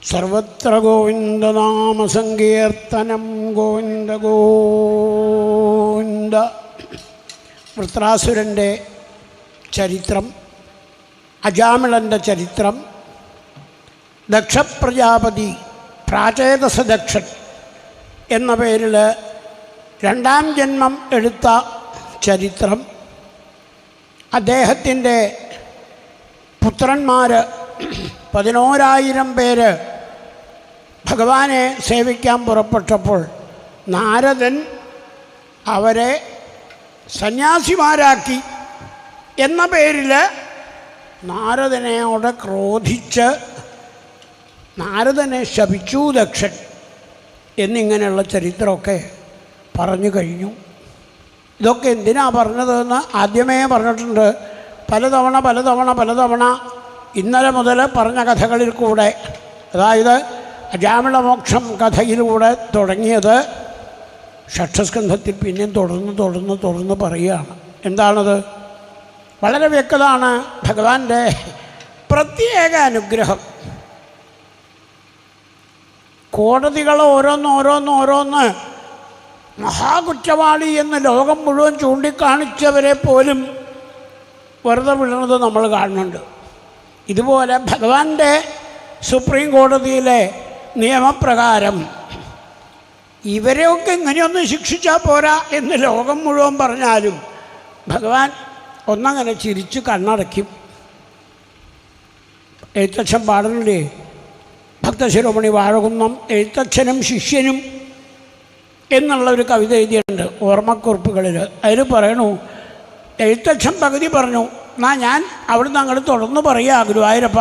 സർവത്ര ഗോവിന്ദനാമസങ്കീർത്തനം ഗോവിന്ദ ഗോവിന്ദ. വൃത്രാസുരൻ്റെ ചരിത്രം, അജാമിളൻ്റെ ചരിത്രം, ദക്ഷപ്രജാപതി പ്രാചേതസ ദക്ഷൻ എന്ന പേരിൽ രണ്ടാം ജന്മം എടുത്ത ചരിത്രം, അദ്ദേഹത്തിൻ്റെ പുത്രന്മാർ 11,000 പേര് ഭഗവാനെ സേവിക്കാൻ പുറപ്പെട്ടപ്പോൾ നാരദൻ അവരെ സന്യാസിമാരാക്കി എന്ന പേരിൽ നാരദനോട് ക്രോധിച്ച് നാരദനെ ശപിച്ചു ദക്ഷൻ എന്നിങ്ങനെയുള്ള ചരിത്രമൊക്കെ പറഞ്ഞു കഴിഞ്ഞു. ഇതൊക്കെ എന്തിനാണ് പറഞ്ഞതെന്ന് ആദ്യമേ പറഞ്ഞിട്ടുണ്ട്. പലതവണ ഇന്നലെ മുതൽ പറഞ്ഞ കഥകളിൽ കൂടെ, അതായത് അജാമിളമോക്ഷം കഥയിലൂടെ തുടങ്ങിയത് ഷഷ്ഠസ്കന്ധത്തിൽ പിന്നെയും തുടർന്ന് പറയുകയാണ്. എന്താണത്? വളരെ വ്യക്തമാണ്. ഭഗവാന്റെ പ്രത്യേക അനുഗ്രഹം. കോടതികൾ ഓരോന്ന് മഹാകുറ്റവാളി എന്ന് ലോകം മുഴുവൻ ചൂണ്ടിക്കാണിച്ചവരെ പോലും വെറുതെ വിടുന്നത് നമ്മൾ കാണുന്നുണ്ട്. ഇതുപോലെ ഭഗവാന്റെ സുപ്രീം കോടതിയിലെ നിയമപ്രകാരം ഇവരെയൊക്കെ ഇങ്ങനെയൊന്നും ശിക്ഷിച്ചാൽ പോരാ എന്ന് ലോകം മുഴുവൻ പറഞ്ഞാലും ഭഗവാൻ ഒന്നങ്ങനെ ചിരിച്ച് കണ്ണടയ്ക്കും. എഴുത്തച്ഛൻ പാടുന്നില്ലേ, ഭക്തശിരോമണി വാഴകുന്നം എഴുത്തച്ഛനും ശിഷ്യനും എന്നുള്ളൊരു കവിത എഴുതിയിട്ടുണ്ട് ഓർമ്മക്കുറിപ്പുകളിൽ. അതിൽ പറയണു, എഴുത്തച്ഛൻ പകുതി പറഞ്ഞു, എന്നാ ഞാൻ അവിടുന്ന് അങ്ങോട്ട് തുടർന്ന് പറയുക, ഗുരുവായൂരപ്പ,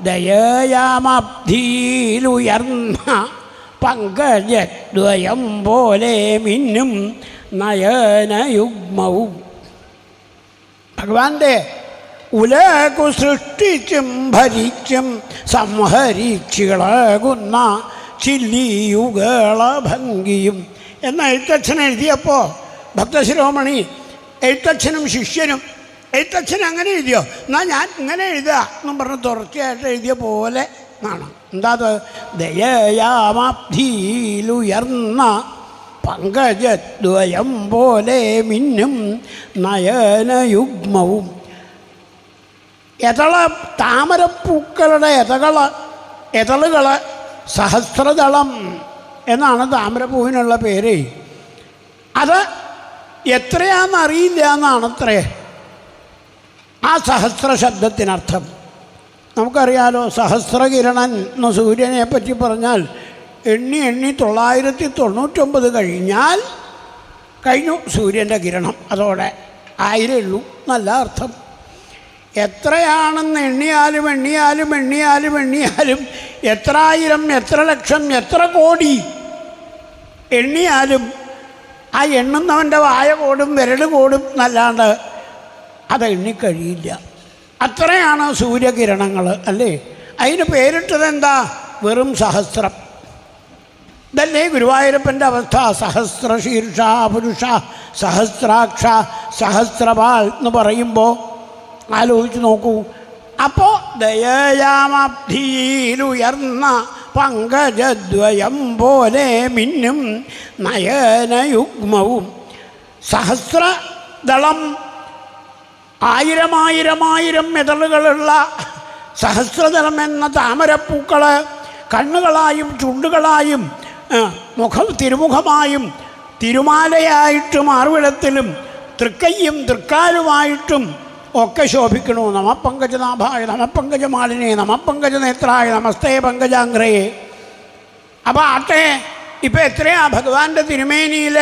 ദയയാമബ്ധിയിലുയർന്ന പങ്കജദ്വയം പോലെ മിന്നും നയനയുഗ്മവും. ഭഗവാന്റെ ഉലകു സൃഷ്ടിച്ചും ഭരിച്ചും സംഹരിച്ചിളകുന്ന ചില്ലിയുകള ഭംഗിയും എന്ന എഴുത്തച്ഛൻ എഴുതിയപ്പോൾ ഭക്തശിരോമണി എഴുത്തച്ഛനും ശിഷ്യനും, എഴുത്തച്ഛൻ അങ്ങനെ എഴുതിയോ, എന്നാൽ ഞാൻ ഇങ്ങനെ എഴുതുക എന്നും പറഞ്ഞ് തുടർച്ചയായിട്ട് എഴുതിയ പോലെ ആണ്. എന്താ അത്? ദയയാമബ്ധിയിലുയർന്ന പങ്കജദ്വയം പോലെ മിന്നും നയനയുഗ്മവും. താമരപ്പൂക്കളുടെ എതളുകൾ സഹസ്രദളം എന്നാണ് താമരപ്പൂവിനുള്ള പേര്. അത് എത്രയാണെന്നറിയില്ല എന്നാണത്രേ ആ സഹസ്ര ശബ്ദത്തിനർത്ഥം. നമുക്കറിയാലോ, സഹസ്രകിരണൻ എന്ന സൂര്യനെ പറ്റി പറഞ്ഞാൽ എണ്ണി 999 കഴിഞ്ഞു സൂര്യൻ്റെ കിരണം. അതോടെ 1000 ഉള്ളൂ നല്ല അർത്ഥം. എത്രയാണെന്ന് എണ്ണിയാലും എത്ര ആയിരം, എത്ര ലക്ഷം, എത്ര കോടി എണ്ണിയാലും ആ എണ്ണുന്നവൻ്റെ വായ കോടും വിരൽ കോടും എന്നല്ലാണ്ട് അത് എണ്ണിക്കഴിയില്ല. അത്രയാണ് സൂര്യകിരണങ്ങൾ, അല്ലേ? അതിന് പേരിട്ടത് എന്താ? വെറും സഹസ്രം. ഇതല്ലേ ഗുരുവായൂരപ്പൻ്റെ അവസ്ഥ? സഹസ്രശീർഷ പുരുഷ സഹസ്രാക്ഷ സഹസ്രപാൽ എന്ന് പറയുമ്പോൾ ആലോചിച്ച് നോക്കൂ. അപ്പോൾ ദയയാമബ്ധിയിലുയർന്ന പങ്കജദ്വയം പോലെ മിന്നും നയനയുഗ്മവും. സഹസ്രദളം, 1000 എതളുകളുള്ള സഹസ്രദളം എന്ന താമരപ്പൂക്കൾ കണ്ണുകളായും ചുണ്ടുകളായും തിരുമുഖമായും തിരുമാലയായിട്ടും ആർവിടത്തിലും തൃക്കയ്യും തൃക്കാലുമായിട്ടും ഒക്കെ ശോഭിക്കണു. നമ പങ്കജനാഭായ നമ പങ്കജമാലിനെ നമ പങ്കജനേത്രായ നമസ്തേ പങ്കജാംഗ്രയെ. അപ്പോൾ ആട്ടെ, ഇപ്പം എത്രയാ ഭഗവാന്റെ തിരുമേനിയിൽ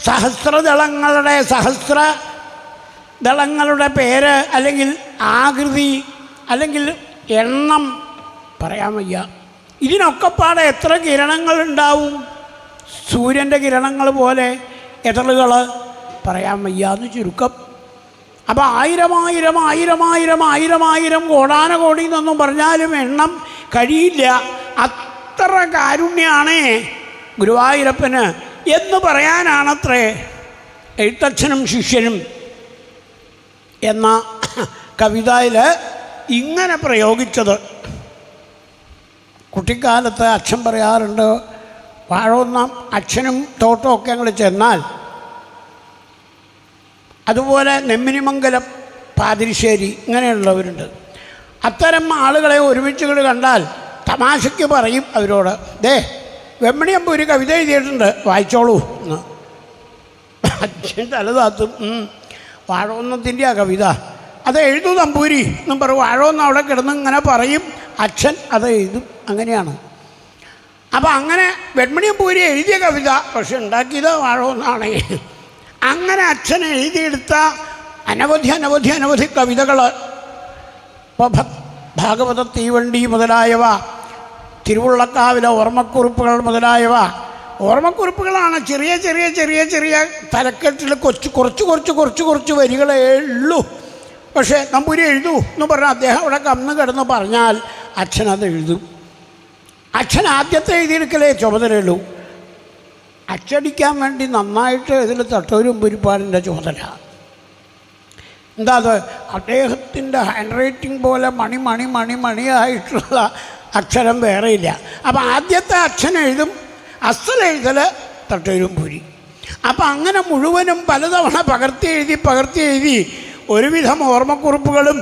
സഹസ്രദളങ്ങളുടെ പേര് അല്ലെങ്കിൽ ആകൃതി അല്ലെങ്കിൽ എണ്ണം പറയാൻ വയ്യ. ഇതിനൊക്കെ പാടെ എത്ര കിരണങ്ങളുണ്ടാവും? സൂര്യൻ്റെ കിരണങ്ങൾ പോലെ എതളുകൾ പറയാൻ വയ്യാന്ന് ചുരുക്കം. അപ്പോൾ 1000 കോടാനകോടി എന്നൊന്നും പറഞ്ഞാലും എണ്ണം കഴിയില്ല. അത്ര കാരുണ്യാണേ ഗുരുവായൂരപ്പന് എന്ന് പറയാനാണത്രേ എഴുത്തച്ഛനും ശിഷ്യനും എന്ന കവിതയിൽ ഇങ്ങനെ പ്രയോഗിച്ചത്. കുട്ടിക്കാലത്ത് അച്ഛൻ പറയാറുണ്ട്, വാഴോന്ന അച്ഛനും തോട്ടമൊക്കെ ഞങ്ങൾ ചെന്നാൽ, അതുപോലെ നെമ്മിനിമംഗലം, പാതിരിശ്ശേരി ഇങ്ങനെയുള്ളവരുണ്ട്. അത്തരം ആളുകളെ ഒരുമിച്ച് കണ്ടാൽ തമാശയ്ക്ക് പറയും അവരോട്, ദേ വെമ്മണിയമ്പ് ഒരു കവിത എഴുതിയിട്ടുണ്ട്, വായിച്ചോളൂ എന്ന്. അച്ഛൻ തലതാത്തും, വാഴോന്നത്തിൻ്റെ ആ കവിത അത് എഴുതൂ തമ്പൂരി എന്നും പറയും. വാഴോന്ന് അവിടെ കിടന്ന് ഇങ്ങനെ പറയും, അച്ഛൻ അത് എഴുതും. അങ്ങനെയാണ്. അപ്പം അങ്ങനെ വെൺമണിയമ്പൂരി എഴുതിയ കവിത, പക്ഷെ ഉണ്ടാക്കിയത് വാഴോന്നാണ്. അങ്ങനെ അച്ഛൻ എഴുതിയെടുത്ത അനവധി കവിതകൾ, ഇപ്പോൾ ഭാഗവത തീവണ്ടി മുതലായവ, തിരുവുള്ളക്കാവിലെ ഓർമ്മക്കുറിപ്പുകൾ മുതലായവ. ഓർമ്മക്കുറിപ്പുകളാണ് ചെറിയ ചെറിയ ചെറിയ ചെറിയ തലക്കെട്ടിൽ കുറച്ച് വരികളേ ഉള്ളൂ. പക്ഷേ നമ്പൂരി എഴുതൂ എന്ന് പറഞ്ഞാൽ അദ്ദേഹം അവിടെ കന്ന് കിടന്ന് പറഞ്ഞാൽ അച്ഛനത് എഴുതും. അച്ഛൻ ആദ്യത്തെ എഴുതിയെടുക്കലേ ചുമതലയുള്ളൂ. അച്ചടിക്കാൻ വേണ്ടി നന്നായിട്ട് ഇതിൽ തട്ടൂരും പുരിപ്പാടിൻ്റെ ചുമതല. എന്താ അത്? അദ്ദേഹത്തിൻ്റെ ഹാൻഡ് റൈറ്റിംഗ് പോലെ മണിയായിട്ടുള്ള അക്ഷരം വേറെയില്ല. അപ്പം ആദ്യത്തെ അച്ഛൻ എഴുതും, അസലെഴുതൽ തട്ടൂരും പൂരി. അപ്പം അങ്ങനെ മുഴുവനും പലതവണ പകർത്തി എഴുതി ഒരുവിധം ഓർമ്മക്കുറിപ്പുകളും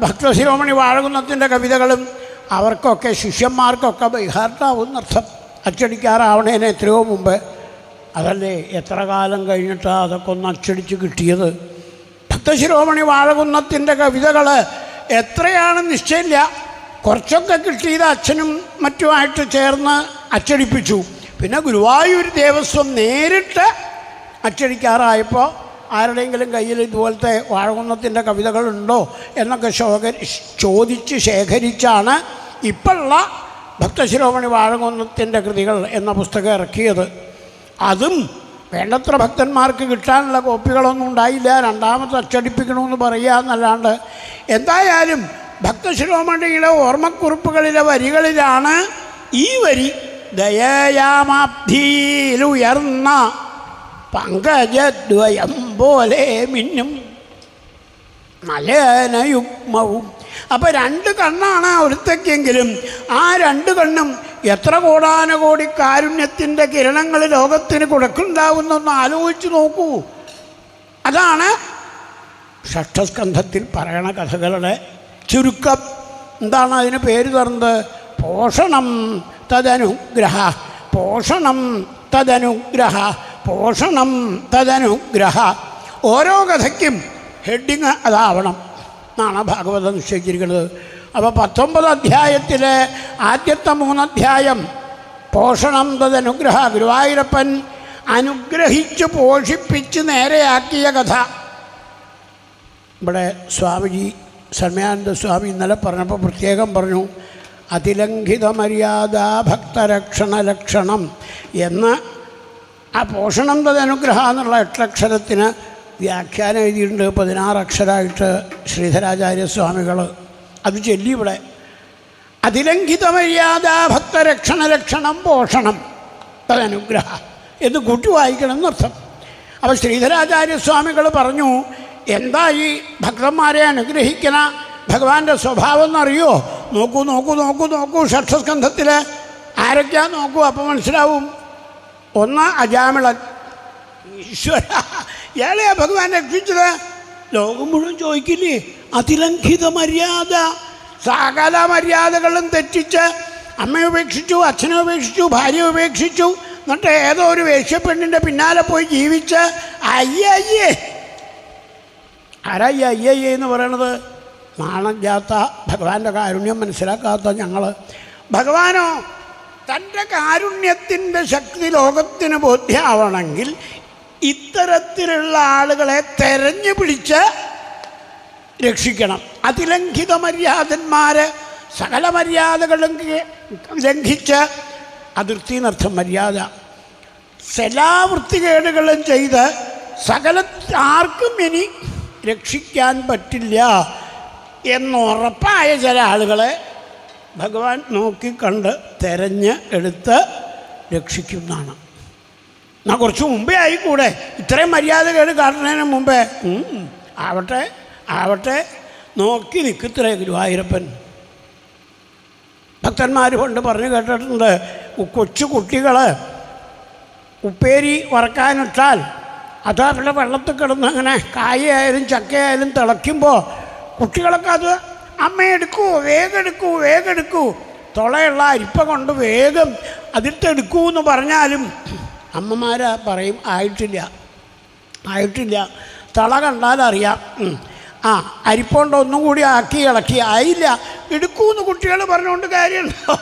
ഭക്തശിരോമണി വാഴകുന്നത്തിൻ്റെ കവിതകളും അവർക്കൊക്കെ ശിഷ്യന്മാർക്കൊക്കെ ബൈഹാർട്ടാവും എന്നർത്ഥം. അച്ചടിക്കാറാവണേന് എത്രയോ മുമ്പ്. അതല്ലേ എത്ര കാലം കഴിഞ്ഞിട്ടാണ് അതൊക്കെ ഒന്ന് അച്ചടിച്ച് കിട്ടിയത്. ഭക്തശിരോമണി വാഴകുന്നത്തിൻ്റെ കവിതകൾ എത്രയാണ് നിശ്ചയമില്ല. കുറച്ചൊക്കെ കിട്ടിയത് അച്ഛനും മറ്റുമായിട്ട് ചേർന്ന് അച്ചടിപ്പിച്ചു. പിന്നെ ഗുരുവായൂർ ദേവസ്വം നേരിട്ട് അച്ചടിക്കാറായപ്പോൾ ആരുടെയെങ്കിലും കയ്യിൽ ഇതുപോലത്തെ വാഴകുന്നത്തിൻ്റെ കവിതകളുണ്ടോ എന്നൊക്കെ ചോദിച്ച് ശേഖരിച്ചാണ് ഇപ്പോഴുള്ള ഭക്തശിരോമണി വാഴകുന്നത്തിൻ്റെ കൃതികൾ എന്ന പുസ്തകം ഇറക്കിയത്. അതും വേണ്ടത്ര ഭക്തന്മാർക്ക് കിട്ടാനുള്ള കോപ്പികളൊന്നും ഉണ്ടായില്ല. രണ്ടാമത് അച്ചടിപ്പിക്കണമെന്ന് പറയുക എന്നല്ലാണ്ട്. എന്തായാലും ഭക്തശിരോമണിയുടെ ഓർമ്മക്കുറിപ്പുകളിലെ വരികളിലാണ് ഈ വരി: ദയയാമാബ്ധിയിലുയർന്ന പങ്കജദ്വയം പോലെ മിന്നും മലനയുഗ്മവും. അപ്പോൾ രണ്ട് കണ്ണാണ് ഒരുത്തേക്കെങ്കിലും ആ രണ്ട് കണ്ണും എത്ര കോടാനുകോടി കാരുണ്യത്തിൻ്റെ കിരണങ്ങൾ ലോകത്തിന് കൊടുക്കുന്നുണ്ടാവുന്നൊന്ന് ആലോചിച്ച് നോക്കൂ. അതാണ് ഷഷ്ഠസ്കന്ധത്തിൽ പറയണ കഥകളുടെ ചുരുക്കം. എന്താണ് അതിന് പേര് തന്നത്? പോഷണം തദനുഗ്രഹ, പോഷണം തദനുഗ്രഹ, പോഷണം തദനുഗ്രഹ. ഓരോ കഥയ്ക്കും ഹെഡിങ് അതാവണം എന്നാണ് ഭാഗവതം നിശ്ചയിച്ചിരിക്കുന്നത്. അപ്പോൾ 19 അധ്യായത്തിലെ ആദ്യത്തെ 3 അധ്യായം പോഷണം തദനുഗ്രഹ, ഗുരുവായൂരപ്പൻ അനുഗ്രഹിച്ച് പോഷിപ്പിച്ച് നേരെയാക്കിയ കഥ. ഇവിടെ സ്വാമിജി സന്മയാനന്ദ സ്വാമി ഇന്നലെ പറഞ്ഞപ്പോൾ പ്രത്യേകം പറഞ്ഞു, അതിലംഘിത മര്യാദ ഭക്തരക്ഷണ ലക്ഷണം എന്ന്. ആ പോഷണം തദനുഗ്രഹ എന്നുള്ള 8 അക്ഷരത്തിന് വ്യാഖ്യാനം എഴുതിയിട്ടുണ്ട് 16 അക്ഷരമായിട്ട് ശ്രീധരാചാര്യസ്വാമികൾ. അത് ചൊല്ലി ഇവിടെ. അതിലംഘിത മര്യാദ ഭക്തരക്ഷണ ലക്ഷണം പോഷണം തദനുഗ്രഹ എന്ന് കൂട്ടി വായിക്കണം എന്നർത്ഥം. അപ്പോൾ ശ്രീധരാചാര്യസ്വാമികൾ പറഞ്ഞു, എന്താ ഈ ഭക്തന്മാരെ അനുഗ്രഹിക്കണ ഭഗവാന്റെ സ്വഭാവം എന്നറിയോ? നോക്കൂ ഷഷ്ഠസ്കന്ധത്തിൽ ആരൊക്കെയാ നോക്കൂ, അപ്പം മനസ്സിലാവും. ഒന്ന് അജാമിളൻ. ഈശ്വര, ഇയാളെയാ ഭഗവാൻ രക്ഷിച്ചത്. ലോകം മുഴുവൻ ചോദിക്കില്ലേ, അതിലംഘിത മര്യാദ, സകല മര്യാദകളും തെറ്റിച്ച് അമ്മയെ ഉപേക്ഷിച്ചു, അച്ഛനെ ഉപേക്ഷിച്ചു, ഭാര്യയെ ഉപേക്ഷിച്ചു, എന്നിട്ട് ഏതോ ഒരു വേശ്യപ്പെണ്ണിൻ്റെ പിന്നാലെ പോയി ജീവിച്ച് അയ്യേ. ആരാ ഈ അയ്യേ എന്ന് പറയണത്? നാണമില്ലാത്ത, ഭഗവാന്റെ കാരുണ്യം മനസ്സിലാക്കാത്ത ഞങ്ങൾ. ഭഗവാനോ തൻ്റെ കാരുണ്യത്തിൻ്റെ ശക്തി ലോകത്തിന് ബോധ്യമാവണമെങ്കിൽ ഇത്തരത്തിലുള്ള ആളുകളെ തെരഞ്ഞു പിടിച്ച് രക്ഷിക്കണം. അതിലംഘിത മര്യാദന്മാർ സകല മര്യാദകളും ലംഘിച്ച്, അതിർത്തി എന്നർത്ഥം മര്യാദ, എല്ലാ വൃത്തികേടുകളും ചെയ്ത് സകല ആർക്കും ഇനി രക്ഷിക്കാൻ പറ്റില്ല എന്നുറപ്പായ ചില ആളുകളെ ഭഗവാൻ നോക്കിക്കണ്ട് തെരഞ്ഞ് എടുത്ത് രക്ഷിക്കുന്നതാണ്. എന്നാൽ കുറച്ച് മുമ്പേ ആയിക്കൂടെ? ഇത്രയും മര്യാദകേട് കാട്ടുന്നതിന് മുമ്പേ ആവട്ടെ നോക്കി നിൽക്കത്രേ ഗുരുവായൂരപ്പൻ. ഭക്തന്മാർ കൊണ്ട് പറഞ്ഞു കേട്ടിട്ടുണ്ട്, കൊച്ചു കുട്ടികൾ ഉപ്പേരി വറക്കാനിട്ടാൽ അത് അവരുടെ വെള്ളത്തിൽ കിടന്ന് അങ്ങനെ കായയായാലും ചക്കയായാലും തിളയ്ക്കുമ്പോൾ കുട്ടികളൊക്കെ അത് അമ്മ എടുക്കൂ, വേഗം എടുക്കൂ, വേഗം എടുക്കൂ, തുളയുള്ള അരിപ്പ കൊണ്ട് വേഗം അതിട്ടെടുക്കൂ എന്ന് പറഞ്ഞാലും അമ്മമാർ പറയും ആയിട്ടില്ല, ആയിട്ടില്ല, തള കണ്ടാൽ അറിയാം, അരിപ്പ ഒന്നും കൂടി ആക്കി ഇളക്കി, ആയില്ല, എടുക്കൂന്ന് കുട്ടികൾ പറഞ്ഞുകൊണ്ട് കാര്യമുണ്ടോ?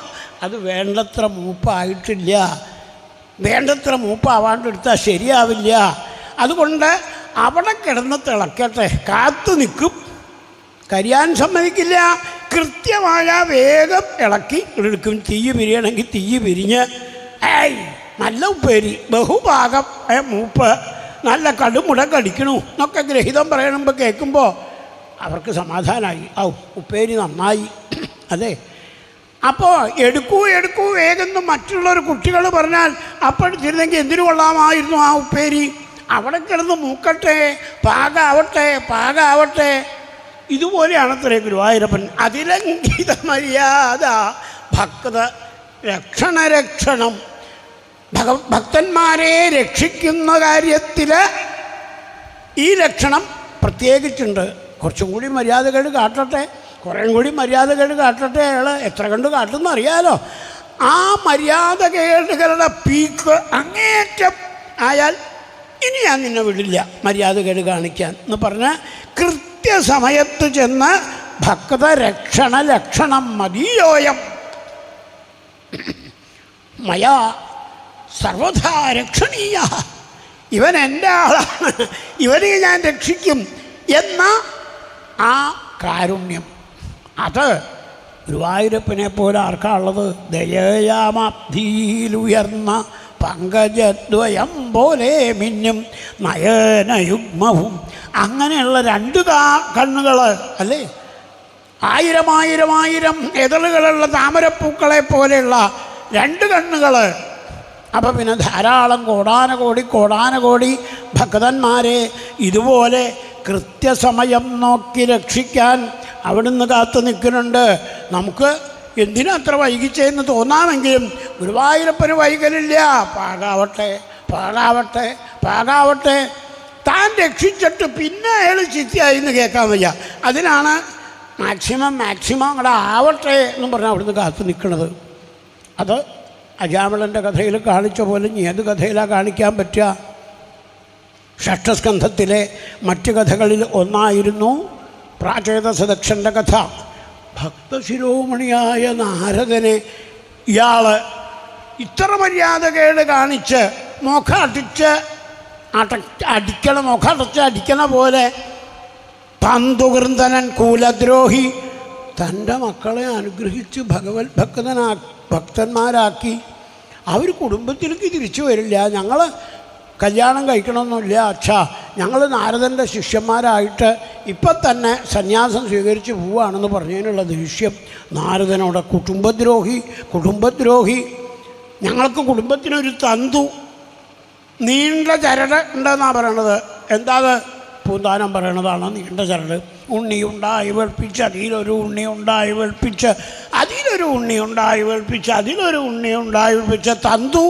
അത് വേണ്ടത്ര മൂപ്പായിട്ടില്ല, വേണ്ടത്ര മൂപ്പാവാണ്ടെടുത്താൽ ശരിയാവില്ല. അതുകൊണ്ട് അവിടെ കിടന്ന് തിളക്കട്ടെ, കാത്തു നിൽക്കും, കരിയാൻ സമ്മതിക്കില്ല. കൃത്യമായ വേഗം ഇളക്കി എടുക്കും. തീ പിരിയണമെങ്കിൽ തീ പിരിഞ്ഞ് നല്ല ഉപ്പേരി, ബഹുഭാഗം മൂപ്പ്, നല്ല കടുമുട കടിക്കണു എന്നൊക്കെ ഗ്രഹിതം പറയണമ്പോൾ കേൾക്കുമ്പോൾ അവർക്ക് സമാധാനമായി. ഉപ്പേരി നന്നായി. അതെ, അപ്പോൾ എടുക്കൂ എടുക്കൂ വേഗം മറ്റുള്ളൊരു കുട്ടികൾ പറഞ്ഞാൽ അപ്പോഴത്തിരുന്നെങ്കിൽ എന്തിനു കൊള്ളാമായിരുന്നു ആ ഉപ്പേരി? അവിടെ കിടന്ന് മൂക്കട്ടെ, പാകാവട്ടെ, പാകാവട്ടെ. ഇതുപോലെയാണ് അത്രേ ഗുരുവായൂരപ്പൻ. അതിലംഘിത മര്യാദ ഭക്ത രക്ഷണം. ഭക്തന്മാരെ രക്ഷിക്കുന്ന കാര്യത്തിൽ ഈ ലക്ഷണം പ്രത്യേകിച്ചുണ്ട്. കുറച്ചും കൂടി മര്യാദകേട് കാട്ടട്ടെ, കുറേം കൂടി മര്യാദകേട് കാട്ടട്ടെ, അയാൾ എത്ര കണ്ട് കാട്ടുമെന്ന് അറിയാലോ. ആ മര്യാദകേടുകളുടെ പീക്ക് അങ്ങേറ്റം ആയാൽ ഇനി ഞാൻ നിന്നെ വിടില്ല മര്യാദകേട് കാണിക്കാൻ എന്ന് പറഞ്ഞ് കൃത്യസമയത്ത് ചെന്ന് ഭക്തരക്ഷണ ലക്ഷണം മതിയോയം മയാ സർവഥാ രക്ഷണീയ, ഇവൻ എൻ്റെ ആളാണ്, ഇവനെ ഞാൻ രക്ഷിക്കും എന്ന ആ കാരുണ്യം, അത് ഗുരുവായൂരപ്പനെ പോലെ ആർക്കാണുള്ളത്? ദയയാമാബ്ധിയിലുയർന്ന പങ്കജദ്വയം പോലെ മിന്നും നയനയുഗ്മവും. അങ്ങനെയുള്ള രണ്ട് കണ്ണുകൾ അല്ലേ, ആയിരം ആയിരം ആയിരം എതളുകളുള്ള താമരപ്പൂക്കളെ പോലെയുള്ള രണ്ട് കണ്ണുകൾ. അപ്പം പിന്നെ ധാരാളം കോടാനകോടി ഭക്തന്മാരെ ഇതുപോലെ കൃത്യസമയം നോക്കി രക്ഷിക്കാൻ അവിടുന്ന് കാത്തു നിൽക്കുന്നുണ്ട്. നമുക്ക് എന്തിനാ അത്ര വൈകിച്ചെന്ന് തോന്നാമെങ്കിലും ഗുരുവായൂരപ്പന് വൈകലില്ല. പാകാവട്ടെ, പാകാവട്ടെ, പാകാവട്ടെ. താൻ രക്ഷിച്ചിട്ട് പിന്നെ അയാൾ ചിത്തിയായി എന്ന് കേൾക്കാൻ വയ്യ. അതിനാണ് മാക്സിമം അങ്ങടെ ആവട്ടെ എന്നും പറഞ്ഞാൽ അവിടുന്ന് കാത്തു നിൽക്കുന്നത്. അത് അജാമിളൻ്റെ കഥയിൽ കാണിച്ച പോലെ ഇനി ഏത് കഥയിലാണ് കാണിക്കാൻ പറ്റുക? ഷഷ്ഠസ്കന്ധത്തിലെ മറ്റ് കഥകളിൽ ഒന്നായിരുന്നു പ്രാചേതസദക്ഷൻ്റെ കഥ. ഭക്തശിരോമണിയായ നാരദനെ ഇയാൾ ഇത്ര മര്യാദകേട് കാണിച്ച് മുഖടിച്ച് അടിക്കണ പോലെ തന്തുകൃന്ദനൻ കൂലദ്രോഹി തൻ്റെ മക്കളെ അനുഗ്രഹിച്ച് ഭക്തന്മാരാക്കി. അവർ കുടുംബത്തിലേക്ക് തിരിച്ചു വരില്ല, ഞങ്ങൾ കല്യാണം കഴിക്കണമെന്നില്ല അച്ഛാ, ഞങ്ങൾ നാരദൻ്റെ ശിഷ്യന്മാരായിട്ട് ഇപ്പം തന്നെ സന്യാസം സ്വീകരിച്ച് പോവുകയാണെന്ന് പറഞ്ഞതിനുള്ള ദേഷ്യം നാരദനോട്. കുടുംബദ്രോഹി. ഞങ്ങൾക്ക് കുടുംബത്തിനൊരു തന്തു നീണ്ട ചരട് ഉണ്ടെന്നാണ് പറയണത്. എന്താ അത്? പൂന്താനം പറയണതാണ് നീണ്ട ചരട്. ഉണ്ണിയുണ്ടായി വെളുപ്പിച്ച് അതിലൊരു ഉണ്ണിയുണ്ടായി വെളുപ്പിച്ച് അതിലൊരു ഉണ്ണിയുണ്ടായി വെളുപ്പിച്ച് അതിലൊരു ഉണ്ണിയുണ്ടായി വെളുപ്പിച്ച് തന്തു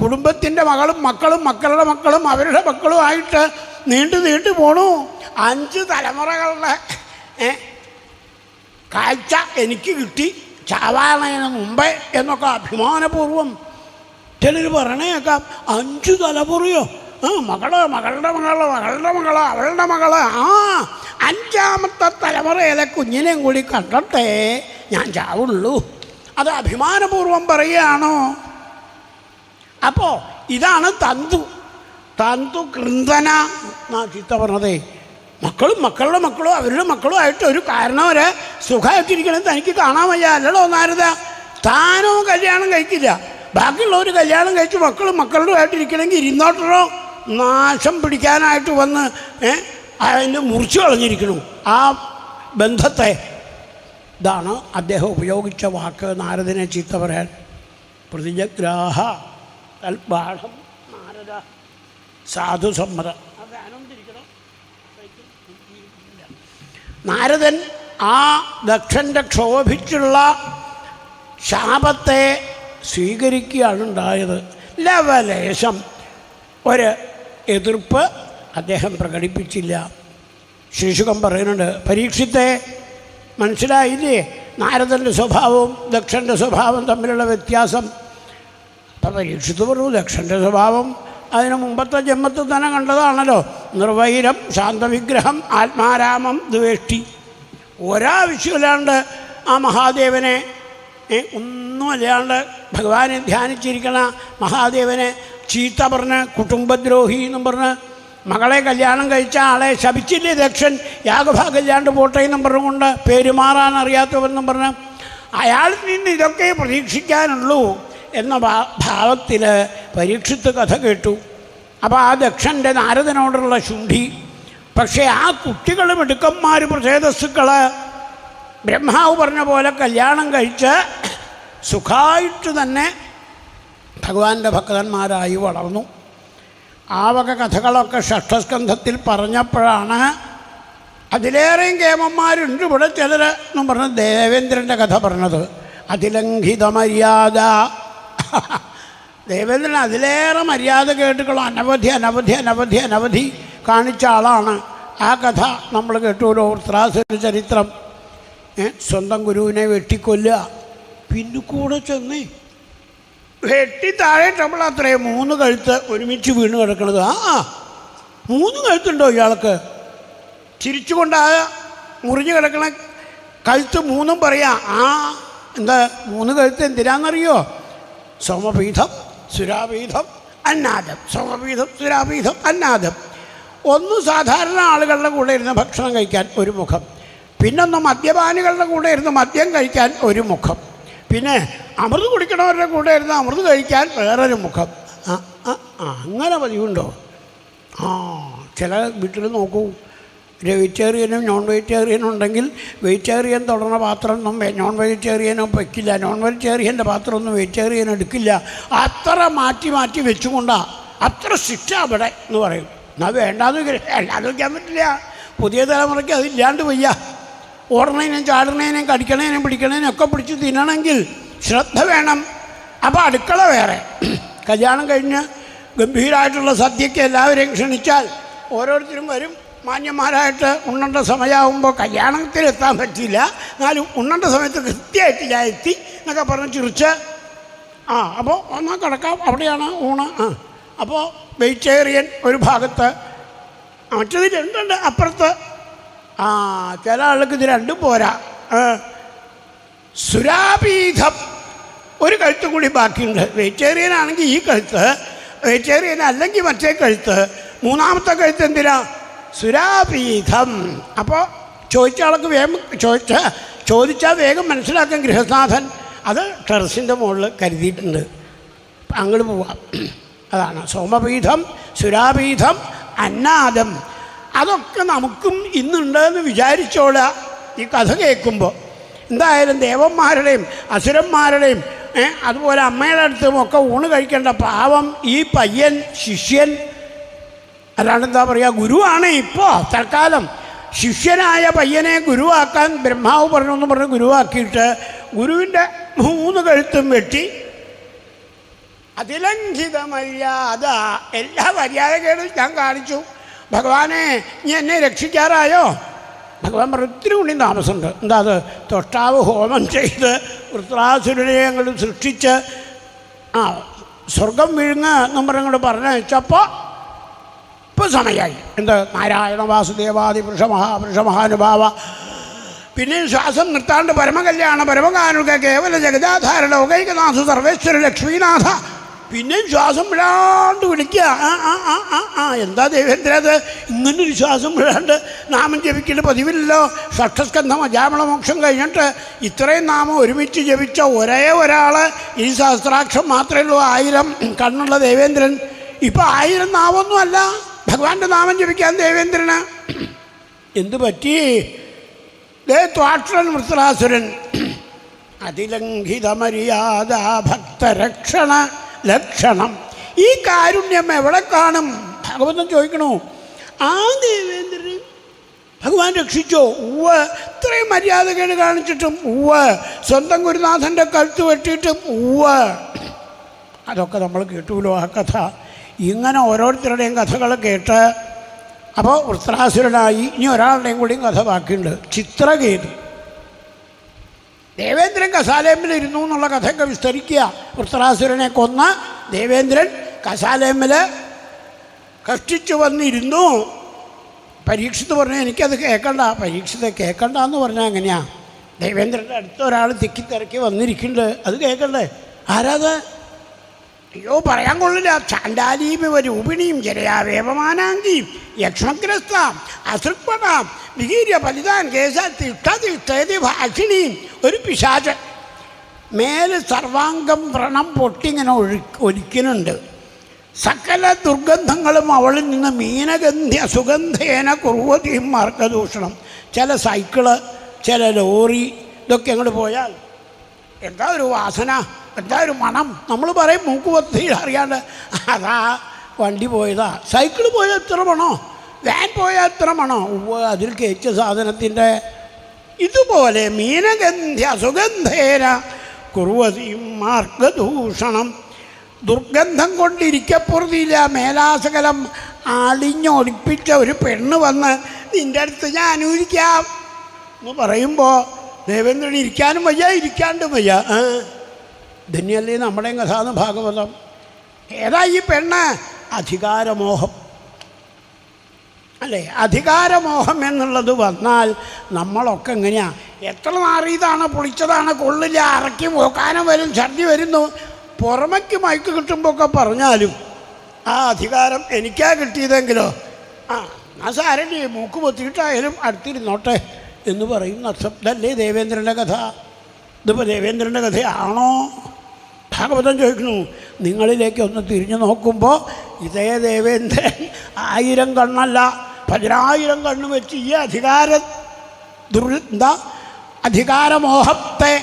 കുടുംബത്തിൻ്റെ മക്കളുടെ മക്കളും അവരുടെ മക്കളുമായിട്ട് നീണ്ടു പോണു. 5 തലമുറകളുടെ കാഴ്ച എനിക്ക് കിട്ടി ചാവാണതിന് മുമ്പേ എന്നൊക്കെ അഭിമാനപൂർവ്വം ചിലർ പറയണേക്കാം. 5 തലമുറയോ? മകളുടെ മകള് അവളുടെ മകള്. 5ാമത്തെ തലമുറയിലെ കുഞ്ഞിനെയും കൂടി കണ്ടട്ടെ ഞാൻ ചാവുള്ളൂ. അത് അഭിമാനപൂർവ്വം പറയുകയാണോ? അപ്പോൾ ഇതാണ് തന്തു കൃന്ദന എന്നാ ചീത്ത പറഞ്ഞതേ. മക്കളുടെ മക്കളും അവരുടെ മക്കളുമായിട്ട് ഒരു കാരണവരെ സുഖമായിട്ടിരിക്കണമെന്ന് തനിക്ക് കാണാൻ വയ്യ. അല്ലല്ലോ നാരദ, താനോ കല്യാണം കഴിക്കില്ല, ബാക്കിയുള്ളവർ കല്യാണം കഴിച്ച് മക്കളുമായിട്ടിരിക്കണമെങ്കിൽ ഇരുന്നോട്ടറോ നാശം പിടിക്കാനായിട്ട് വന്ന് അതിൻ്റെ മുറിച്ച് കളഞ്ഞിരിക്കണം ആ ബന്ധത്തെ. ഇതാണ് അദ്ദേഹം ഉപയോഗിച്ച വാക്ക് നാരദനെ ചീത്ത പറയാൻ. പ്രതിജഗ്രാഹ തൽബാഠം നാരദ സാധുസമ്മതം. നാരദൻ ആ ദക്ഷൻ്റെ ക്ഷോഭിച്ചുള്ള ശാപത്തെ സ്വീകരിക്കുകയാണ് ഉണ്ടായത്. ലവലേശം ഒരു എതിർപ്പ് അദ്ദേഹം പ്രകടിപ്പിച്ചില്ല. ശ്രീശുഖൻ പറയുന്നുണ്ട്, പരീക്ഷിത്തെ മനസ്സിലായില്ലേ നാരദൻ്റെ സ്വഭാവവും ദക്ഷൻ്റെ സ്വഭാവം തമ്മിലുള്ള വ്യത്യാസം? അപ്പം പരീക്ഷിത്ത് പറഞ്ഞു, ദക്ഷൻ്റെ സ്വഭാവം അതിന് മുമ്പത്തെ ജന്മത്തിൽ തന്നെ കണ്ടതാണല്ലോ. നിർവൈരം, ശാന്തവിഗ്രഹം, ആത്മാരാമം, ദ്വേഷ്ടി. ഒരാവശ്യമില്ലാണ്ട് ആ മഹാദേവനെ ഒന്നുമല്ലാണ്ട് ഭഗവാനെ ധ്യാനിച്ചിരിക്കണ മഹാദേവനെ ചീത്ത പറഞ്ഞ് കുടുംബദ്രോഹി എന്നും പറഞ്ഞ് മകളെ കല്യാണം കഴിച്ച ആളെ ശപിച്ചില്ലേ ദക്ഷൻ, യാഗഭാഗമില്ലാണ്ട് പോട്ടെ എന്നും പറഞ്ഞുകൊണ്ട് പെരുമാറാൻ അറിയാത്തവെന്നും പറഞ്ഞ് അയാളിൽ നിന്ന് ഇതൊക്കെ പ്രതീക്ഷിക്കാനുള്ളൂ എന്ന ഭാവത്തിൽ പരീക്ഷിത്ത് കഥ കേട്ടു. അപ്പോൾ ആ ദക്ഷൻ്റെ നാരദനോടുള്ള ശുണ്ഠി. പക്ഷേ ആ കുട്ടികളും മിടുക്കന്മാർ പ്രചേതസ്സുക്കൾ ബ്രഹ്മാവ് പറഞ്ഞ പോലെ കല്യാണം കഴിച്ച് സുഖമായിട്ട് തന്നെ ഭഗവാന്റെ ഭക്തന്മാരായി വളർന്നു. ആ വക കഥകളൊക്കെ ഷഷ്ഠസ്കന്ധത്തിൽ പറഞ്ഞപ്പോഴാണ് അതിലേറെയും കേമന്മാരുണ്ട് ഇവിടെ ചിലർ എന്നും പറഞ്ഞ് ദേവേന്ദ്രൻ്റെ കഥ പറഞ്ഞത്. അതിലംഘിത മര്യാദ. ദേവേന്ദ്രൻ അതിലേറെ മര്യാദ കേട്ടുകളും അനവധി അനവധി അനവധി അനവധി കാണിച്ച ആളാണ്. ആ കഥ നമ്മൾ കേട്ടുല്ലോ, വൃത്രാസുര ചരിത്രം. സ്വന്തം ഗുരുവിനെ വെട്ടിക്കൊല്ലുക, പിന്നെ കൂടെ ചെന്നേ വെട്ടി താഴെട്ടപ്പോൾ അത്രയും 3 കഴുത്ത് ഒരുമിച്ച് വീണ് കിടക്കണത്. 3 കഴുത്തുണ്ടോ ഇയാൾക്ക്? ചിരിച്ചുകൊണ്ട് ആ മുറിഞ്ഞ് കിടക്കണ കഴുത്ത് 3 പറയാം. എന്താ 3 കഴുത്ത് എന്തിനാണെന്നറിയോ? സോമപീഠം, സുരാപീഠം, അന്നാദം. സോമപീഠം, സുരാപീഠം, അന്നാദം. ഒന്ന് സാധാരണ ആളുകളുടെ കൂടെ ഇരുന്ന് ഭക്ഷണം കഴിക്കാൻ ഒരു മുഖം, പിന്നൊന്ന് മദ്യപാനികളുടെ കൂടെ ഇരുന്ന് മദ്യം കഴിക്കാൻ ഒരു മുഖം, പിന്നെ അമൃത് കുടിക്കണവരുടെ കൂടെ ഇരുന്ന് അമൃത് കഴിക്കാൻ വേറൊരു മുഖം. അങ്ങനെ പതിവുണ്ടോ? ചില വീട്ടിൽ നോക്കൂ, വെജിറ്റേറിയനും നോൺ വെജിറ്റേറിയനും ഉണ്ടെങ്കിൽ വെജിറ്റേറിയൻ തുടർന്ന പാത്രമൊന്നും നോൺ വെജിറ്റേറിയനും വയ്ക്കില്ല, നോൺ വെജിറ്റേറിയൻ്റെ പാത്രമൊന്നും വെജിറ്റേറിയൻ എടുക്കില്ല. അത്ര മാറ്റി മാറ്റി വെച്ചുകൊണ്ടാണ്, അത്ര ശിക്ഷ അവിടെ എന്ന് പറയും. എന്നാൽ വേണ്ടാന്ന് അല്ലാതെ വയ്ക്കാൻ പറ്റില്ല. പുതിയ തലമുറയ്ക്ക് അതില്ലാണ്ട് വയ്യ. ഓടണേനും ചാടണേനും കടിക്കണേനും പിടിക്കണേനും ഒക്കെ പിടിച്ച് തിന്നണമെങ്കിൽ ശ്രദ്ധ വേണം. അപ്പോൾ അടുക്കള വേറെ. കല്യാണം കഴിഞ്ഞ് ഗംഭീരമായിട്ടുള്ള സദ്യയ്ക്ക് എല്ലാവരെയും ക്ഷണിച്ചാൽ ഓരോരുത്തരും വരും. മാന്യന്മാരായിട്ട് ഉണ്ണേണ്ട സമയമാകുമ്പോൾ കല്യാണത്തിലെത്താൻ പറ്റില്ല, എന്നാലും ഉണ്ണേണ്ട സമയത്ത് കൃത്യമായിട്ട് ഞാൻ എത്തി എന്നൊക്കെ പറഞ്ഞ് ചിരിച്ച് അപ്പോൾ ഒന്നാ കിടക്കാം, അവിടെയാണ് ഊണ്. അപ്പോൾ വെജിറ്റേറിയൻ ഒരു ഭാഗത്ത്, മറ്റത് 2 അപ്പുറത്ത്. ചില ആൾക്ക് ഇത് 2 പോരാ. സുരാപീഠം ഒരു കഴുത്ത് കൂടി ബാക്കിയുണ്ട്. വെജിറ്റേറിയൻ ആണെങ്കിൽ ഈ കഴുത്ത്, വെജിറ്റേറിയൻ അല്ലെങ്കിൽ മറ്റേ കഴുത്ത്, 3ാമത്തെ കഴുത്ത് എന്തിനാ? സുരാപീഠം. അപ്പോൾ ചോദിച്ച ആൾക്ക് വേഗം ചോദിച്ചാൽ വേഗം മനസ്സിലാക്കാൻ ഗൃഹനാഥൻ അത് ടെറസിൻ്റെ മുകളിൽ കരുതിയിട്ടുണ്ട്, അങ്ങോട്ട് പോവാം. അതാണ് സോമപീഠം, സുരാപീഠം, അന്നാദം. അതൊക്കെ നമുക്കും ഇന്നുണ്ടെന്ന് വിചാരിച്ചോളുക ഈ കഥ കേൾക്കുമ്പോൾ. എന്തായാലും ദേവന്മാരുടെയും അസുരന്മാരുടെയും അതുപോലെ അമ്മയുടെ അടുത്തും ഒക്കെ ഊണ് കഴിക്കേണ്ട പാവം ഈ പയ്യൻ ശിഷ്യൻ, അല്ലാണ്ട് എന്താ പറയുക, ഗുരുവാണ്. ഇപ്പോൾ തൽക്കാലം ശിഷ്യനായ പയ്യനെ ഗുരുവാക്കാൻ ബ്രഹ്മാവ് പറഞ്ഞെന്ന് പറഞ്ഞ് ഗുരുവാക്കിയിട്ട് ഗുരുവിൻ്റെ 3 കഴുത്തും വെട്ടി. അതിലംഘിത മര്യാദ. എല്ലാ മര്യാദകളും ഞാൻ കാണിച്ചു. ഭഗവാനെ നീ എന്നെ രക്ഷിക്കാറായോ? ഭഗവാൻ പറഞ്ഞു ഇത്തിരി കൂടി താമസമുണ്ട്. എന്താ അത്? തൊട്ടാവ് ഹോമം ചെയ്ത് വൃത്രാസുരനെ അങ്ങോട്ട് സൃഷ്ടിച്ച് സ്വർഗം വിഴുങ്ങ എന്നും പറഞ്ഞപ്പോൾ ഇപ്പോൾ സമയമായി. എന്ത്? നാരായണ വാസുദേവാദി പുരുഷ മഹാനുഭാവ. പിന്നെയും ശ്വാസം നിർത്താണ്ട് പരമകല്യാണ പരമകാനുക കേവല ജഗദാധാര ലോകൈകനാഥ സർവേശ്വര ലക്ഷ്മീനാഥ. പിന്നെയും ശ്വാസം വിടാണ്ട് വിളിക്കുക. എന്താ ദേവേന്ദ്ര അത് ഇങ്ങനൊരു ശ്വാസം വിടാണ്ട് നാമം ജപിക്കേണ്ട പതിവില്ലല്ലോ. ഷഷ്ഠസ്കന്ധം അജാമളമോക്ഷം കഴിഞ്ഞിട്ട് ഇത്രയും നാമം ഒരുമിച്ച് ജപിച്ച ഒരേ ഒരാൾ ഈ സഹസ്രാക്ഷം മാത്രമേ ഉള്ളൂ. 1000 കണ്ണുള്ള ദേവേന്ദ്രൻ. ഇപ്പം 1000 നാമൊന്നുമല്ല ഭഗവാന്റെ നാമം ജപിക്കാൻ ദേവേന്ദ്രന്. എന്തു പറ്റി? ത്വാക്ഷരൻ വൃത്രാസുരൻ. അതിലംഘിത മര്യാദ ഭക്തരക്ഷണ ലക്ഷണം. ഈ കാരുണ്യം എവിടെ കാണും? ഭാഗവതം ചോദിക്കണു. ആ ദേവേന്ദ്രൻ ഭഗവാൻ രക്ഷിച്ചോ? ഉവ്വ്. ഇത്രയും മര്യാദകേട് കാണിച്ചിട്ടും ഉവ്വ്. സ്വന്തം ഗുരുനാഥൻ്റെ കഴുത്ത് വെട്ടിയിട്ടും ഉവ്വ്. അതൊക്കെ നമ്മൾ കേട്ടുല്ലോ ആ കഥ. ഇങ്ങനെ ഓരോരുത്തരുടെയും കഥകൾ കേട്ട് അപ്പോൾ വൃത്രാസുരനായി. ഇനി ഒരാളുടെയും കൂടിയും കഥ ബാക്കിയുണ്ട്, ചിത്രകേതു. ദേവേന്ദ്രൻ കസാലേമ്മിലിരുന്നു എന്നുള്ള കഥയൊക്കെ വിസ്തരിക്കുക. വൃത്രാസുരനെ കൊന്ന ദേവേന്ദ്രൻ കസാലേമ്മിൽ കഷ്ടിച്ചു വന്നിരുന്നു. പരീക്ഷിത്ത് പറഞ്ഞു എനിക്കത് കേൾക്കണ്ട. പരീക്ഷിത്ത് കേൾക്കണ്ട എന്ന് പറഞ്ഞാൽ എങ്ങനെയാണ്? ദേവേന്ദ്രൻ്റെ അടുത്ത ഒരാൾ തിക്കിത്തിരക്കി വന്നിരിക്കുന്നുണ്ട്, അത് കേൾക്കണ്ടേ? ആരാത്? അയ്യോ പറയാൻ കൊള്ളില്ല. ചാണ്ടാലീമിവ രൂപിണിയും ജരയാവേപമാനാങ്കിയും യക്ഷ്മഗ്രസ്താം അസൃക്പടാം വികീര്യ ഫലിതാൻ കേസ തിഷ്ടതി ഭാഷിണിയും. ഒരു പിശാച് മേല് സർവാംഗം വ്രണം പൊട്ടിങ്ങനെ ഒലിക്കുന്നുണ്ട്. സകല ദുർഗന്ധങ്ങളും അവളിൽ നിന്ന് മീനഗന്ധ്യ സുഗന്ധേന കുറുവതിയും മാർഗദൂഷണം. ചില സൈക്കിള്, ചില ലോറി, ഇതൊക്കെ അങ്ങോട്ട് പോയാൽ എന്താ ഒരു വാസന, എന്താ ഒരു മണം. നമ്മൾ പറയും മൂക്ക് പൊത്തി അറിയാണ്ട് അതാ വണ്ടി പോയതാ. സൈക്കിൾ പോയാൽ എത്ര മണോ, വാൻ പോയാൽ എത്ര മണോ. അതിൽ കയറ്റിയ സാധനത്തിൻ്റെ ഇതുപോലെ മീനഗന്ധ്യ സുഗന്ധേന കുറുവതിയും മാർഗദൂഷണം. ദുർഗന്ധം കൊണ്ടിരിക്കപ്പുറത്തില്ല. മേലാസകലം അളിഞ്ഞൊളിപ്പിച്ച ഒരു പെണ്ണ് വന്ന് നിൻ്റെ അടുത്ത് ഞാൻ അനുവദിക്കാം എന്ന് പറയുമ്പോൾ ദേവേന്ദ്രൻ ഇരിക്കാനും വയ്യ, ഇരിക്കാണ്ടും വയ്യ. ധന്യല്ലേ നമ്മുടെയും കഥാന്ന് ഭാഗവതം. ഏതാ ഈ പെണ്ണ്? അധികാരമോഹം അല്ലേ? അധികാരമോഹം എന്നുള്ളത് വന്നാൽ നമ്മളൊക്കെ എങ്ങനെയാണ്? എത്ര നാറിയതാണ്, പൊളിച്ചതാണ്, കൊള്ളില്ല, അറക്കി പോക്കാനം വരും, ഛർദി വരുന്നു. പുറമയ്ക്ക് മയക്ക് കിട്ടുമ്പോഴൊക്കെ പറഞ്ഞാലും ആ അധികാരം എനിക്കാ കിട്ടിയതെങ്കിലോ ആ സാരല്ലേ മൂക്ക് പൊത്തിയിട്ടായാലും അടുത്തിരുന്നോട്ടെ എന്ന് പറയുന്ന അർത്ഥമല്ലേ ദേവേന്ദ്രൻ്റെ കഥ. ഇതിപ്പോൾ ദേവേന്ദ്രൻ്റെ കഥയാണോ? ഭാഗവതം ചോദിക്കുന്നു. നിങ്ങളിലേക്ക് ഒന്ന് തിരിഞ്ഞു നോക്കുമ്പോൾ ഇതേ ദേവേന്ദ്രൻ 1000 കണ്ണല്ല 10000 കണ്ണ് വെച്ച് ഈ അധികാരമോഹത്തെ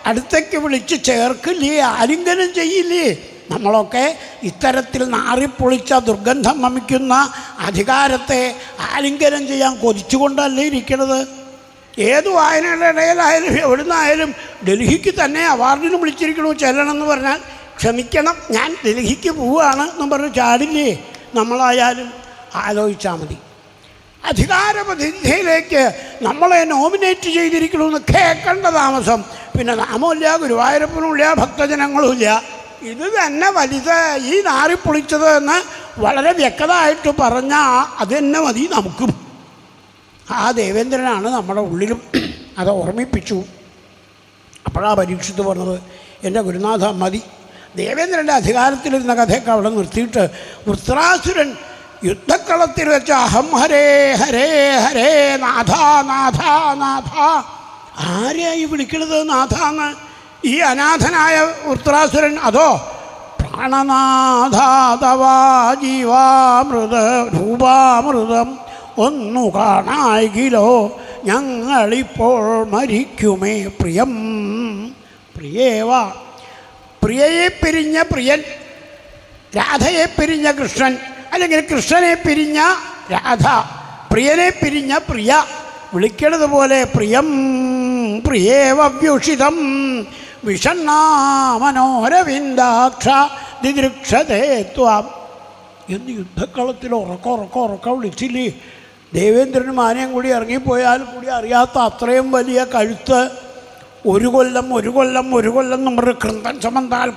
അടുത്തേക്ക് വിളിച്ച് ചേർക്കില്ലേ, ആലിംഗനം ചെയ്യില്ലേ? നമ്മളൊക്കെ ഇത്തരത്തിൽ നാറിപ്പൊളിച്ച ദുർഗന്ധം വമിക്കുന്ന അധികാരത്തെ ആലിംഗനം ചെയ്യാൻ കൊതിച്ചുകൊണ്ടല്ലേ ഇരിക്കണത്? ഏത് വായനയുടെ ഇടയിലായാലും എവിടുന്നായാലും ഡൽഹിക്ക് തന്നെ അവാർഡിന് വിളിച്ചിരിക്കണു ചെല്ലണമെന്ന് പറഞ്ഞാൽ ക്ഷമിക്കണം ഞാൻ ഡൽഹിക്ക് പോവുകയാണ് എന്ന് പറഞ്ഞ് ചാടില്ലേ? നമ്മളായാലും ആലോചിച്ചാൽ മതി. അധികാരപരിധിയിലേക്ക് നമ്മളെ നോമിനേറ്റ് ചെയ്തിരിക്കണമെന്ന് കേൾക്കേണ്ട താമസം. പിന്നെ നാമമില്ല, ഗുരുവായൂരപ്പനുമില്ല, ഭക്തജനങ്ങളുമില്ല. ഇത് തന്നെ വലുത്, ഈ നാറിപ്പൊളിച്ചത് എന്ന് വളരെ വ്യക്തമായിട്ട് പറഞ്ഞാൽ അത് തന്നെ മതി നമുക്കും. ആ ദേവേന്ദ്രനാണ് നമ്മുടെ ഉള്ളിലും. അത് ഓർമ്മിപ്പിച്ചു. അപ്പോഴാണ് പരീക്ഷിത്ത് പറഞ്ഞത് എൻ്റെ ഗുരുനാഥ മതി. ദേവേന്ദ്രൻ്റെ അധികാരത്തിലിരുന്ന കഥയൊക്കെ അവിടെ നിർത്തിയിട്ട് വൃത്രാസുരൻ യുദ്ധക്കളത്തിൽ വെച്ച് അഹം ഹരേ ഹരേ ഹരേ നാഥ നാഥ നാഥ. ആരെയായി വിളിക്കണത് നാഥാന്ന്? ഈ അനാഥനായ വൃത്രാസുരൻ. അതോ പ്രാണനാഥ തവാ ജീവാമൃത രൂപാമൃതം ഒന്നു കാണായിലോ ഞങ്ങളിപ്പോൾ മരിക്കുമേ പ്രിയം. പ്രിയേവാ, പ്രിയയെ പിരിഞ്ഞ പ്രിയൻ, രാധയെ പിരിഞ്ഞ കൃഷ്ണൻ, അല്ലെങ്കിൽ കൃഷ്ണനെ പിരിഞ്ഞ രാധ, പ്രിയനെ പിരിഞ്ഞ പ്രിയ. വിളിക്കണത് പോലെ പ്രിയം പ്രിയേവ്യൂഷിതം വിഷണ്ണാ മനോരവിന്ദാക്ഷ ദിദൃക്ഷതേ ത്വാം എന്ന് യുദ്ധക്കളത്തിൽ ഉറക്കം വിളിച്ചില്ലേ? ദേവേന്ദ്രനും ആനയും കൂടി ഇറങ്ങിപ്പോയാൽ കൂടി അറിയാത്ത അത്രയും വലിയ കഴുത്ത്. ഒരു കൊല്ലം എന്ന് പറഞ്ഞ് കൃന്തൻ ചമന്താൽ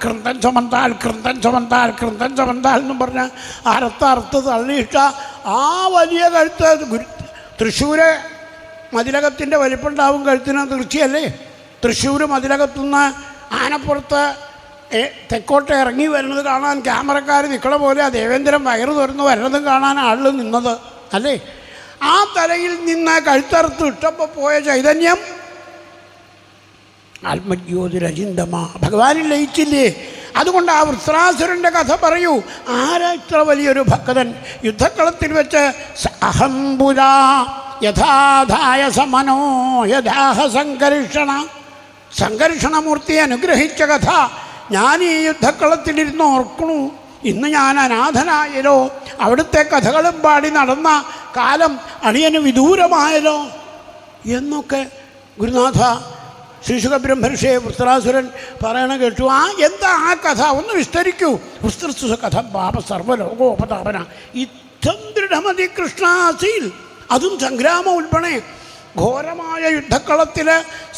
എന്നും പറഞ്ഞ് അറുത്ത് തള്ളിയിട്ട ആ വലിയ കഴുത്ത്. തൃശ്ശൂർ മതിലകത്തിൻ്റെ വലിപ്പുണ്ടാവും കഴുത്തിന്, തീർച്ചയല്ലേ? തൃശ്ശൂർ മതിലകത്തുനിന്ന് ആനപ്പുറത്ത് തെക്കോട്ട് ഇറങ്ങി വരുന്നത് കാണാൻ ക്യാമറക്കാർ നിൽക്കണ പോലെ ദേവേന്ദ്രൻ വയറ് തുറന്ന് വരുന്നതും കാണാൻ ആളിൽ നിന്നത് അല്ലേ? ആ തലയിൽ നിന്ന് കഴുത്തറുത്ത് ഇട്ടപ്പോൾ പോയ ചൈതന്യം ആത്മജ്യോതിരചിന്തമാ ഭഗവാനിൽ ലയിച്ചില്ലേ? അതുകൊണ്ട് ആ വൃത്രാസുരൻ്റെ കഥ പറയൂ. ആരാ ഇത്ര വലിയൊരു ഭക്തൻ? യുദ്ധക്കളത്തിൽ വെച്ച് അഹംപുരാ യഥാധായ സമനോ യഥാഹ സംഘർഷണമൂർത്തിയെ അനുഗ്രഹിച്ച കഥ ഞാൻ ഈ യുദ്ധക്കളത്തിലിരുന്ന് ഓർക്കണു. ഇന്ന് ഞാൻ അനാഥനായല്ലോ. അവിടുത്തെ കഥകളും പാടി നടന്ന കാലം അടിയന് വിദൂരമായല്ലോ എന്നൊക്കെ ഗുരുനാഥ ശ്രീശുക ബ്രഹ്മർഷിയെ വൃത്രാസുരൻ പറയണ കേട്ടു. എന്താ ആ കഥ ഒന്ന് വിസ്തരിക്കൂ. വൃത്രസുഖ കഥ പാപ സർവ്വലോകോപതാപന ഇത്തം ദൃഢമതി കൃഷ്ണാസീൽ. അതും സംഗ്രാമ ഉൾപ്പെടെ ഘോരമായ യുദ്ധക്കളത്തിൽ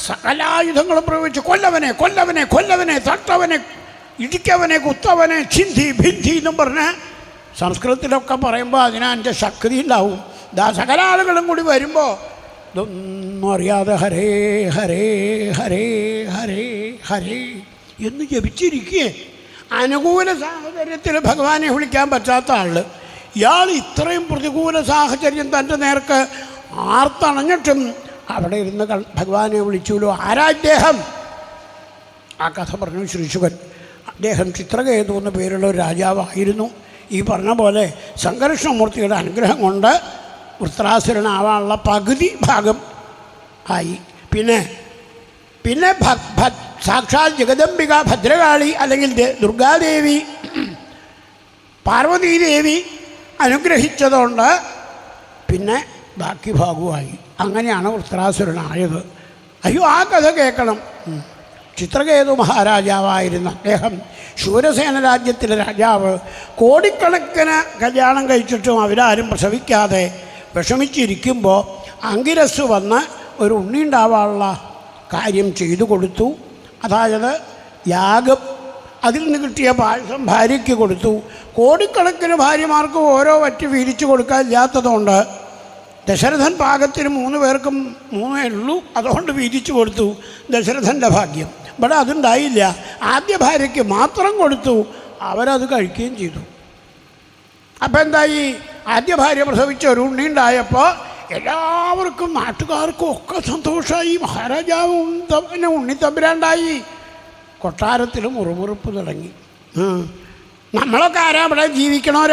സകലായുധങ്ങളും പ്രയോഗിച്ച് കൊല്ലവനെ കൊല്ലവനെ കൊല്ലവനെ തട്ടവനെ ഇടിക്കവനെ കുത്തവനെ ചിന്തി ഭിന്തി എന്നും പറഞ്ഞ് സംസ്കൃതത്തിലൊക്കെ പറയുമ്പോൾ അതിനെ ശക്തി ഉണ്ടാവും. സകല ആളുകളും കൂടി വരുമ്പോൾ ഇതൊന്നും അറിയാതെ ഹരേ ഹരേ ഹരേ ഹരേ ഹരേ എന്ന് ജപിച്ചിരിക്കേ. അനുകൂല സാഹചര്യത്തിൽ ഭഗവാനെ വിളിക്കാൻ പറ്റാത്ത ആൾ ഇയാൾ ഇത്രയും പ്രതികൂല സാഹചര്യം തൻ്റെ നേർക്ക് ആർത്തണഞ്ഞിട്ടും അവിടെ ഇരുന്ന് ഭഗവാനെ വിളിച്ചുല്ലോ. ആരാ ഇദ്ദേഹം? ആ കഥ പറഞ്ഞു ശ്രീശുകൻ. അദ്ദേഹം ചിത്രകേതു എന്ന പേരുള്ള ഒരു രാജാവായിരുന്നു. ഈ പറഞ്ഞ പോലെ സംഘർഷമൂർത്തിയുടെ അനുഗ്രഹം കൊണ്ട് വൃത്രാസുരനാവാനുള്ള പകുതി ഭാഗം ആയി. പിന്നെ സാക്ഷാൽ ജഗദംബിക ഭദ്രകാളി അല്ലെങ്കിൽ ദുർഗാദേവി പാർവതീദേവി അനുഗ്രഹിച്ചതുകൊണ്ട് പിന്നെ ബാക്കി ഭാഗവുമായി. അങ്ങനെയാണ് വൃത്രാസുരനായത്. അയ്യോ, ആ കഥ കേൾക്കണം. ചിത്രകേതു മഹാരാജാവായിരുന്ന അദ്ദേഹം ശൂരസേന രാജ്യത്തിലെ രാജാവ് കോടിക്കണക്കിന് കല്യാണം കഴിച്ചിട്ടും അവരാരും പ്രസവിക്കാതെ വിഷമിച്ചിരിക്കുമ്പോൾ അങ്കിരസ് വന്ന് ഒരു ഉണ്ണി ഉണ്ടാവാനുള്ള കാര്യം ചെയ്തു കൊടുത്തു. അതായത് യാഗം, അതിൽ നിന്ന് കിട്ടിയ പായസം ഭാര്യയ്ക്ക് കൊടുത്തു. കോടിക്കണക്കിന് ഭാര്യമാർക്ക് ഓരോ വറ്റ് വീതിച്ചു കൊടുക്കാനില്ലാത്തതുകൊണ്ട് ദശരഥൻ പാകത്തിന് 3 പേർക്കും 3 ഉള്ളൂ, അതുകൊണ്ട് വീതിച്ചു കൊടുത്തു. ദശരഥൻ്റെ ഭാഗ്യം. ഇവിടെ അതുണ്ടായില്ല. ആദ്യ ഭാര്യയ്ക്ക് മാത്രം കൊടുത്തു. അവരത് കഴിക്കുകയും ചെയ്തു. അപ്പം എന്തായി? ആദ്യ ഭാര്യ പ്രസവിച്ച ഒരു ഉണ്ണി ഉണ്ടായപ്പോൾ എല്ലാവർക്കും നാട്ടുകാർക്കും ഒക്കെ സന്തോഷമായി. മഹാരാജാവ് ഉണ്ണിത്തമ്പുരാണ്ടായി. കൊട്ടാരത്തിൽ മുറുമുറുപ്പ് തുടങ്ങി. നമ്മളൊക്കെ ആരാ ഇവിടെ ജീവിക്കണവർ?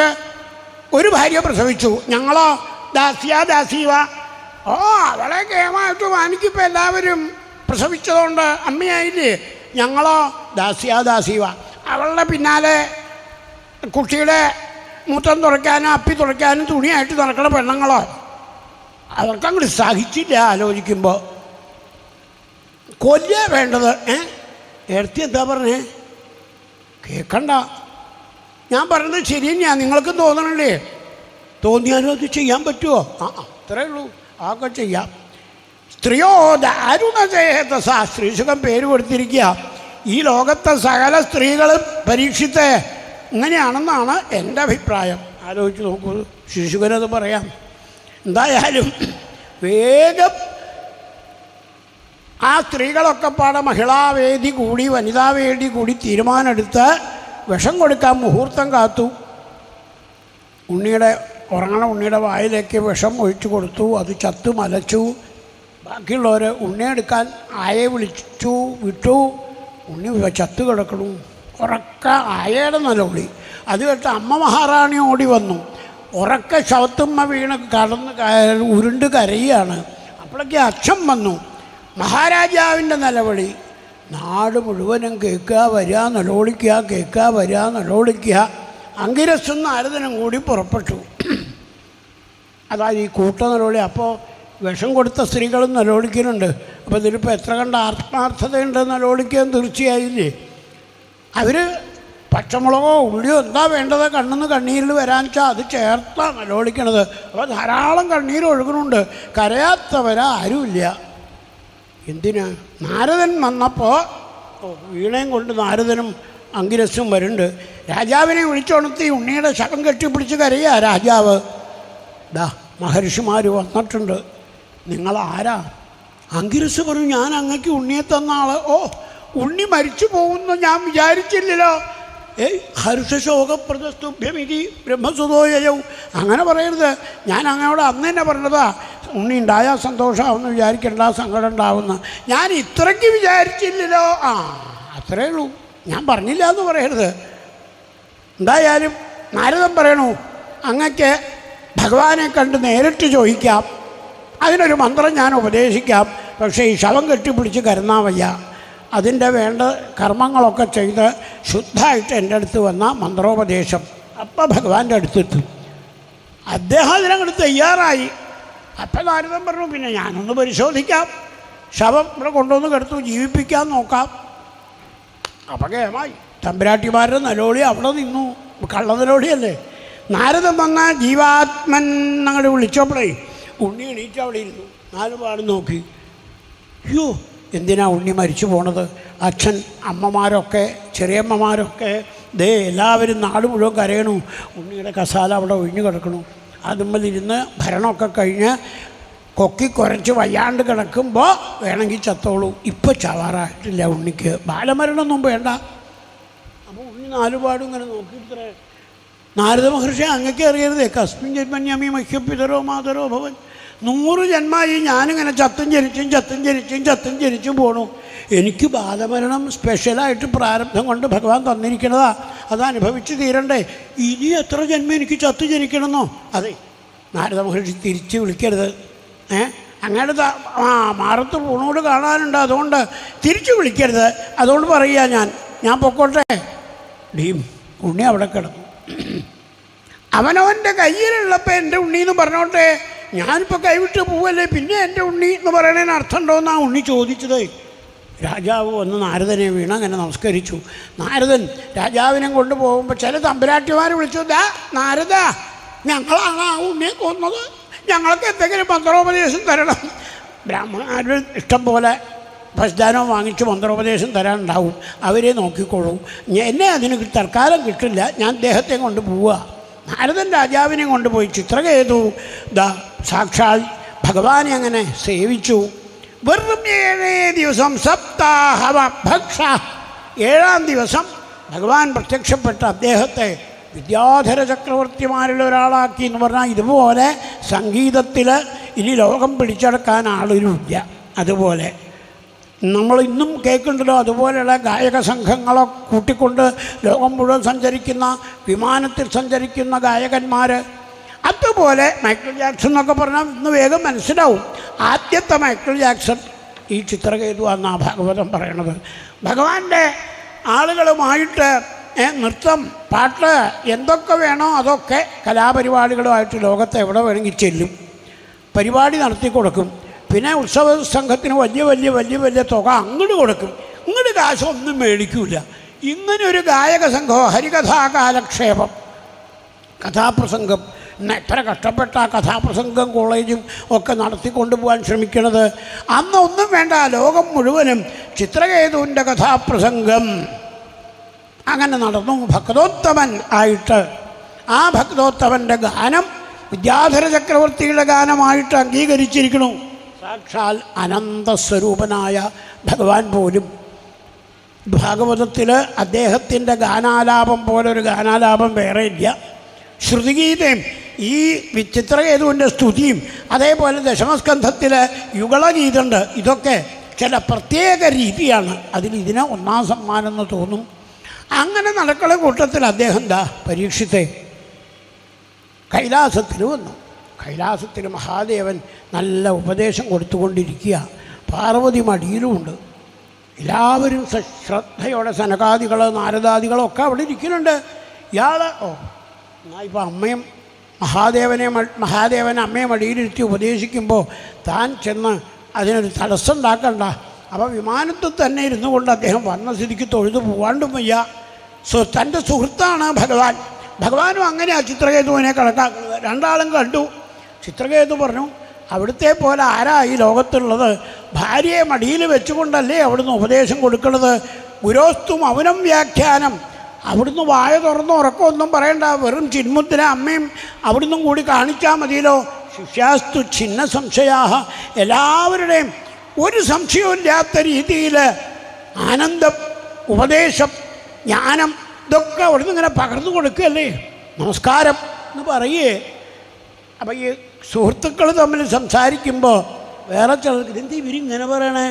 ഒരു ഭാര്യ പ്രസവിച്ചു, ഞങ്ങളോ ദാസീവ. അവളെ കേമായിട്ട് എനിക്കിപ്പോൾ എല്ലാവരും പ്രസവിച്ചതുകൊണ്ട് അമ്മയായില്ലേ. ഞങ്ങളോ ദാസീവ. അവളുടെ പിന്നാലെ കുട്ടിയുടെ മുത്തം തുറയ്ക്കാനും അപ്പി തുറയ്ക്കാനും തുണിയായിട്ട് നടക്കണ പെണ്ണുങ്ങളോ. അവർക്കങ്ങോട്ട് സഹിച്ചില്ല. ആലോചിക്കുമ്പോൾ കൊല്ലുക വേണ്ടത്. എടുത്തി എന്താ പറഞ്ഞേ? കേൾക്കണ്ട. ഞാൻ പറഞ്ഞത് ശരി തന്നെയാ. നിങ്ങൾക്കും തോന്നണല്ലേ? തോന്നിയാലും അത് ചെയ്യാൻ പറ്റുമോ? അത്രേ ഉള്ളൂ. ആകെ ചെയ്യാം. സ്ത്രീയോ ദാരുണദേഹതസ. ശ്രീശുഖം പേര് കൊടുത്തിരിക്കുക. ഈ ലോകത്തെ സകല സ്ത്രീകളും പരീക്ഷിച്ച് ഇങ്ങനെയാണെന്നാണ് എൻ്റെ അഭിപ്രായം. ആലോചിച്ച് നോക്കൂ. ശ്രീശുഖനത് പറയാം. എന്തായാലും വേഗം ആ സ്ത്രീകളൊക്കെ പാടെ മഹിളാവേദി കൂടി വനിതാവേദി കൂടി തീരുമാനമെടുത്ത് വിഷം കൊടുക്കാൻ മുഹൂർത്തം കാത്തു. ഉറങ്ങണ ഉണ്ണിയുടെ വായിലേക്ക് വിഷം ഒഴിച്ചു കൊടുത്തു. അത് ചത്തു മലച്ചു. ബാക്കിയുള്ളവർ ഉണ്ണിയെടുക്കാൻ ആയെ വിളിച്ചു വിട്ടു. ഉണ്ണി ചത്തു കിടക്കണു. ഉറക്ക ആയയുടെ നിലവിളി. അത് കേട്ട് അമ്മ മഹാറാണി ഓടി വന്നു. ഉറക്ക ശവത്തുമ്മ വീണ് ഉരുണ്ട് കരയുകയാണ്. അപ്പോഴേക്ക് അച്ഛൻ വന്നു. മഹാരാജാവിൻ്റെ നിലവിളി നാട് മുഴുവനും കേൾക്കുക, വരിക, നിലവിളിക്കുക, കേൾക്കുക, വരിക, നിലവിളിക്കുക. അങ്കിരസും നാരദനും കൂടി പുറപ്പെട്ടു. അതായത് ഈ കൂട്ട നിലവിളി. അപ്പോൾ വിഷം കൊടുത്ത സ്ത്രീകളും നിലവിളിക്കുന്നുണ്ട്. അപ്പോൾ ഇതിലിപ്പോൾ എത്ര കണ്ട ആത്മാർത്ഥതയുണ്ട് നിലവിളിക്കാൻ തീർച്ചയായില്ലേ. അവർ പച്ചമുളകോ ഉള്ളിയോ എന്താ വേണ്ടത് കണ്ണെന്ന് കണ്ണീരിൽ വരാൻ വെച്ചാൽ അത് ചേർത്താണ് നിലവിളിക്കണത്. അപ്പോൾ ധാരാളം കണ്ണീർ ഒഴുകുന്നുണ്ട്. കരയാത്തവരാരുമില്ല. എന്തിനാ? നാരദൻ വന്നപ്പോൾ വീണയും കൊണ്ട് നാരദനും അങ്കിരസും വരുന്നുണ്ട്. രാജാവിനെ വിളിച്ചുണർത്തി ഉണ്ണിയുടെ ശവം കെട്ടിപ്പിടിച്ച് കരയുക രാജാവ്. മഹർഷിമാർ വന്നിട്ടുണ്ട്. നിങ്ങളാരാ? അങ്കിരസ് പറഞ്ഞു, ഞാൻ അങ്ങക്ക് ഉണ്ണിയെ തന്ന ആള്. ഉണ്ണി മരിച്ചു പോകുന്നു ഞാൻ വിചാരിച്ചില്ലല്ലോ. ഹർഷശോകപ്രദസ്തുഭ്യമിതി ബ്രഹ്മസുതോയവും. അങ്ങനെ പറയരുത്. ഞാൻ അങ്ങയോട് അന്ന് തന്നെ പറഞ്ഞതാ, ഉണ്ണി ഉണ്ടായാൽ സന്തോഷമാവുമെന്ന് വിചാരിക്കേണ്ട, സങ്കടം ഉണ്ടാവുമെന്ന്. ഞാൻ ഇത്രയ്ക്ക് വിചാരിച്ചില്ലല്ലോ. അത്രേ ഉള്ളൂ. ഞാൻ പറഞ്ഞില്ല എന്ന് പറയരുത്. എന്തായാലും നാരദൻ പറയണു, അങ്ങക്ക് ഭഗവാനെ കണ്ട് നേരിട്ട് ചോദിക്കാം. അതിനൊരു മന്ത്രം ഞാൻ ഉപദേശിക്കാം. പക്ഷേ ഈ ശവം കെട്ടിപ്പിടിച്ച് കരുന്നാൻ വയ്യ. അതിൻ്റെ വേണ്ട കർമ്മങ്ങളൊക്കെ ചെയ്ത് ശുദ്ധമായിട്ട് എൻ്റെ അടുത്ത് വന്ന മന്ത്രോപദേശം അപ്പം ഭഗവാന്റെ അടുത്തെത്തും. അദ്ദേഹം അതിനങ്ങോട്ട് തയ്യാറായി. അപ്പം നാരദൻ പറഞ്ഞു, പിന്നെ ഞാനൊന്ന് പരിശോധിക്കാം, ശവം ഇവിടെ കൊണ്ടുവന്ന് കിടത്തു, ജീവിപ്പിക്കാൻ നോക്കാം. അപ്പം കേമായി. തമ്പുരാട്ടിമാരുടെ നിലവിളി അവിടെ നിന്നു. കള്ള നിലവിളിയല്ലേ. നാരദൻ വന്ന ജീവാത്മൻ അങ്ങോട്ട് വിളിച്ചപ്പോഴേ ഉണ്ണി എണീറ്റ് അവിടെ ഇരുന്നു. നാലുപാട് നോക്കി. അയ്യോ, എന്തിനാ ഉണ്ണി മരിച്ചു പോണത്? അച്ഛൻ, അമ്മമാരൊക്കെ, ചെറിയമ്മമാരൊക്കെ ദേ എല്ലാവരും നാട് മുഴുവൻ കരയണു. ഉണ്ണിയുടെ കസാല അവിടെ ഒഴിഞ്ഞു കിടക്കണു. അതുമ്മലിരുന്ന് ഭരണമൊക്കെ കഴിഞ്ഞ് കൊക്കി കുരച്ച് വയ്യാണ്ട് കിടക്കുമ്പോൾ വേണമെങ്കിൽ ചത്തോളൂ. ഇപ്പം ചവാറായിട്ടില്ല ഉണ്ണിക്ക്, ബാലമരണമൊന്നും വേണ്ട. അപ്പോൾ ഉണ്ണി നാലുപാടും ഇങ്ങനെ നോക്കിയിട്ടേ, നാരദ മഹർഷി അങ്ങക്ക് അറിയരുതേ, കസ്മിൻ ജന്മന്യാമി മഹ്യപിതരോ മാതരോ ഭവൻ, 100 ജന്മമായി ഞാനിങ്ങനെ ചത്തും ജനിച്ചും പോണു. എനിക്ക് ബാലമരണം സ്പെഷ്യലായിട്ട് പ്രാരബ്ധം കൊണ്ട് ഭഗവാൻ തന്നിരിക്കണതാ, അത് അനുഭവിച്ച് തീരണ്ടേ. ഇനി എത്ര ജന്മം എനിക്ക് ചത്തു ജനിക്കണമെന്നോ? അതെ, നാരദ മഹർഷി തിരിച്ച് വിളിക്കരുത്. അങ്ങയുടെ മാറത്ത് പൂണോട് കാണാനുണ്ട്, അതുകൊണ്ട് തിരിച്ചു വിളിക്കരുത്. അതുകൊണ്ട് പറയുക, ഞാൻ പൊക്കോട്ടെ. ഡീം ഉണ്ണി അവിടെ കിടന്നു. അവനവൻ്റെ കയ്യിലുള്ളപ്പോൾ എൻ്റെ ഉണ്ണി എന്ന് പറഞ്ഞോട്ടെ, ഞാനിപ്പോൾ കൈവിട്ട് പോവല്ലേ, പിന്നെ എൻ്റെ ഉണ്ണി എന്ന് പറയണതിന് അർത്ഥം ഉണ്ടോയെന്നാണ് ഉണ്ണി ചോദിച്ചത്. രാജാവ് വന്ന് നാരദനെ വീണ് അങ്ങനെ നമസ്കരിച്ചു. നാരദൻ രാജാവിനെ കൊണ്ടുപോകുമ്പോൾ ചില തമ്പുരാട്ടിമാർ വിളിച്ചു, നാരദ, ഞങ്ങളാണ് ആ ഉണ്ണിയെ കൊന്നത്, ഞങ്ങൾക്ക് എന്തെങ്കിലും മന്ത്രോപദേശം തരണം. ബ്രാഹ്മണന്മാരുടെ ഇഷ്ടം പോലെ ഭസ്ദാനം വാങ്ങിച്ച് മന്ത്രോപദേശം തരാനുണ്ടാവും, അവരെ നോക്കിക്കോളൂ. എന്നെ അതിന് തൽക്കാലം കിട്ടില്ല, ഞാൻ ദേഹത്തെ കൊണ്ട് പോവുക. നാരദൻ രാജാവിനെ കൊണ്ടുപോയി ചിത്രകേതു സാക്ഷാൽ ഭഗവാനെ അങ്ങനെ സേവിച്ചു. വെറും 7 ദിവസം സപ്താഹമഭക്ഷ, 7-ാം ദിവസം ഭഗവാൻ പ്രത്യക്ഷപ്പെട്ട അദ്ദേഹത്തെ വിദ്യാധര ചക്രവർത്തിമാരിൽ ഒരാളാക്കി എന്ന് പറഞ്ഞാൽ, ഇതുപോലെ സംഗീതത്തിൽ ഇനി ലോകം പിടിച്ചെടുക്കാൻ ആളൊരുമില്ല. അതുപോലെ നമ്മൾ ഇന്നും കേൾക്കുന്നുണ്ടല്ലോ, അതുപോലെയുള്ള ഗായക സംഘങ്ങളെ കൂട്ടിക്കൊണ്ട് ലോകം മുഴുവൻ സഞ്ചരിക്കുന്ന, വിമാനത്തിൽ സഞ്ചരിക്കുന്ന ഗായകന്മാർ. അതുപോലെ മൈക്കിൾ ജാക്സൺ എന്നൊക്കെ പറഞ്ഞാൽ ഇന്ന് വേഗം മനസ്സിലാവും. ആദ്യത്തെ മൈക്കിൾ ജാക്സൺ ഈ ചിത്രകേതു എന്നാണ് ഭാഗവതം പറയണത്. ഭഗവാന്റെ ആളുകളുമായിട്ട് നൃത്തം, പാട്ട്, എന്തൊക്കെ വേണോ അതൊക്കെ കലാപരിപാടികളുമായിട്ട് ലോകത്ത് എവിടെ വേണമെങ്കിൽ ചെല്ലും, പരിപാടി നടത്തി കൊടുക്കും. പിന്നെ ഉത്സവ സംഘത്തിന് വലിയ തുക അങ്ങോട്ട് കൊടുക്കും. ഇങ്ങോട്ട് കാശൊന്നും മേടിക്കില്ല. ഇങ്ങനൊരു ഗായക സംഘമോ ഹരികഥാകാലക്ഷേപം, കഥാപ്രസംഗം, എത്ര കഷ്ടപ്പെട്ട കഥാപ്രസംഗം കോളേജും ഒക്കെ നടത്തിക്കൊണ്ടുപോകാൻ ശ്രമിക്കണത്. അന്നൊന്നും വേണ്ട, ലോകം മുഴുവനും ചിത്രകേതുവിൻ്റെ കഥാപ്രസംഗം അങ്ങനെ നടന്നു. ഭക്തോത്തമൻ ആയിട്ട് ആ ഭക്തോത്തമൻ്റെ ഗാനം വിദ്യാധര ചക്രവർത്തിയുടെ ഗാനമായിട്ട് അംഗീകരിച്ചിരിക്കുന്നു. സാക്ഷാൽ അനന്തസ്വരൂപനായ ഭഗവാൻ പോലും ഭാഗവതത്തിൽ അദ്ദേഹത്തിൻ്റെ ഗാനാലാപം പോലൊരു ഗാനാലാപം വേറെ ഇല്ല. ശ്രുതിഗീതയും ഈ ചിത്രകേതുവിൻ്റെ സ്തുതിയും, അതേപോലെ ദശമസ്കന്ധത്തിൽ യുഗളഗീതമുണ്ട്. ഇതൊക്കെ ചില പ്രത്യേക രീതിയാണ്. ഇതിന് 1-ാം സമ്മാനം എന്ന് തോന്നും. അങ്ങനെ നടക്കുന്ന കൂട്ടത്തിൽ അദ്ദേഹം പരീക്ഷിത്തെ കൈലാസത്തിൽ വന്നു. കൈലാസത്തിൽ മഹാദേവൻ നല്ല ഉപദേശം കൊടുത്തുകൊണ്ടിരിക്കുക. പാർവതി മടിയിലുമുണ്ട്. എല്ലാവരും ശ്രദ്ധയോടെ സനകാദികൾ, നാരദാദികളൊക്കെ അവിടെ ഇരിക്കുന്നുണ്ട്. ഇയാൾ എന്നാൽ ഇപ്പോൾ അമ്മയും മഹാദേവൻ അമ്മയെ മടിയിലിരുത്തി ഉപദേശിക്കുമ്പോൾ താൻ ചെന്ന് അതിനൊരു തടസ്സം ഉണ്ടാക്കണ്ട. അപ്പോൾ വിമാനത്തിൽ തന്നെ ഇരുന്നു കൊണ്ട് അദ്ദേഹം വന്ന സ്ഥിതിക്ക് തൊഴുതു പോവാണ്ടും വയ്യ. തൻ്റെ സുഹൃത്താണ് ഭഗവാൻ. ഭഗവാനും അങ്ങനെയാണ് ചിത്രകേതുവിനെ കണക്കാക്കുന്നത്. രണ്ടാളും കണ്ടു. ചിത്രകേതു പറഞ്ഞു, അവിടുത്തെ പോലെ ആരാ ഈ ലോകത്തുള്ളത്? ഭാര്യയെ മടിയിൽ വെച്ചുകൊണ്ടല്ലേ അവിടുന്ന് ഉപദേശം കൊടുക്കുന്നത്? ഗുരോസ്തു മൗനം വ്യാഖ്യാനം. അവിടുന്ന് വായ തുറന്ന് ഉറക്കമൊന്നും പറയണ്ട, വെറും ചിന്മുദ്ര അമ്മയും അവിടുന്നും കൂടി കാണിച്ചാൽ മതിയല്ലോ. ശിഷ്യാസ്തു ഛിന്ന സംശയാഹ, എല്ലാവരുടെയും ഒരു സംശയമില്ലാത്ത രീതിയിൽ ആനന്ദം, ഉപദേശം, ജ്ഞാനം ഇതൊക്കെ അവിടുന്ന് ഇങ്ങനെ പകർന്നു കൊടുക്കുകയല്ലേ. നമസ്കാരം എന്ന് പറയേ. അപ്പം ഈ സുഹൃത്തുക്കൾ തമ്മിൽ സംസാരിക്കുമ്പോൾ വേറെ ചിലർക്ക് ഇതെന്ത് ഇവരിങ്ങനെ പറയണേ?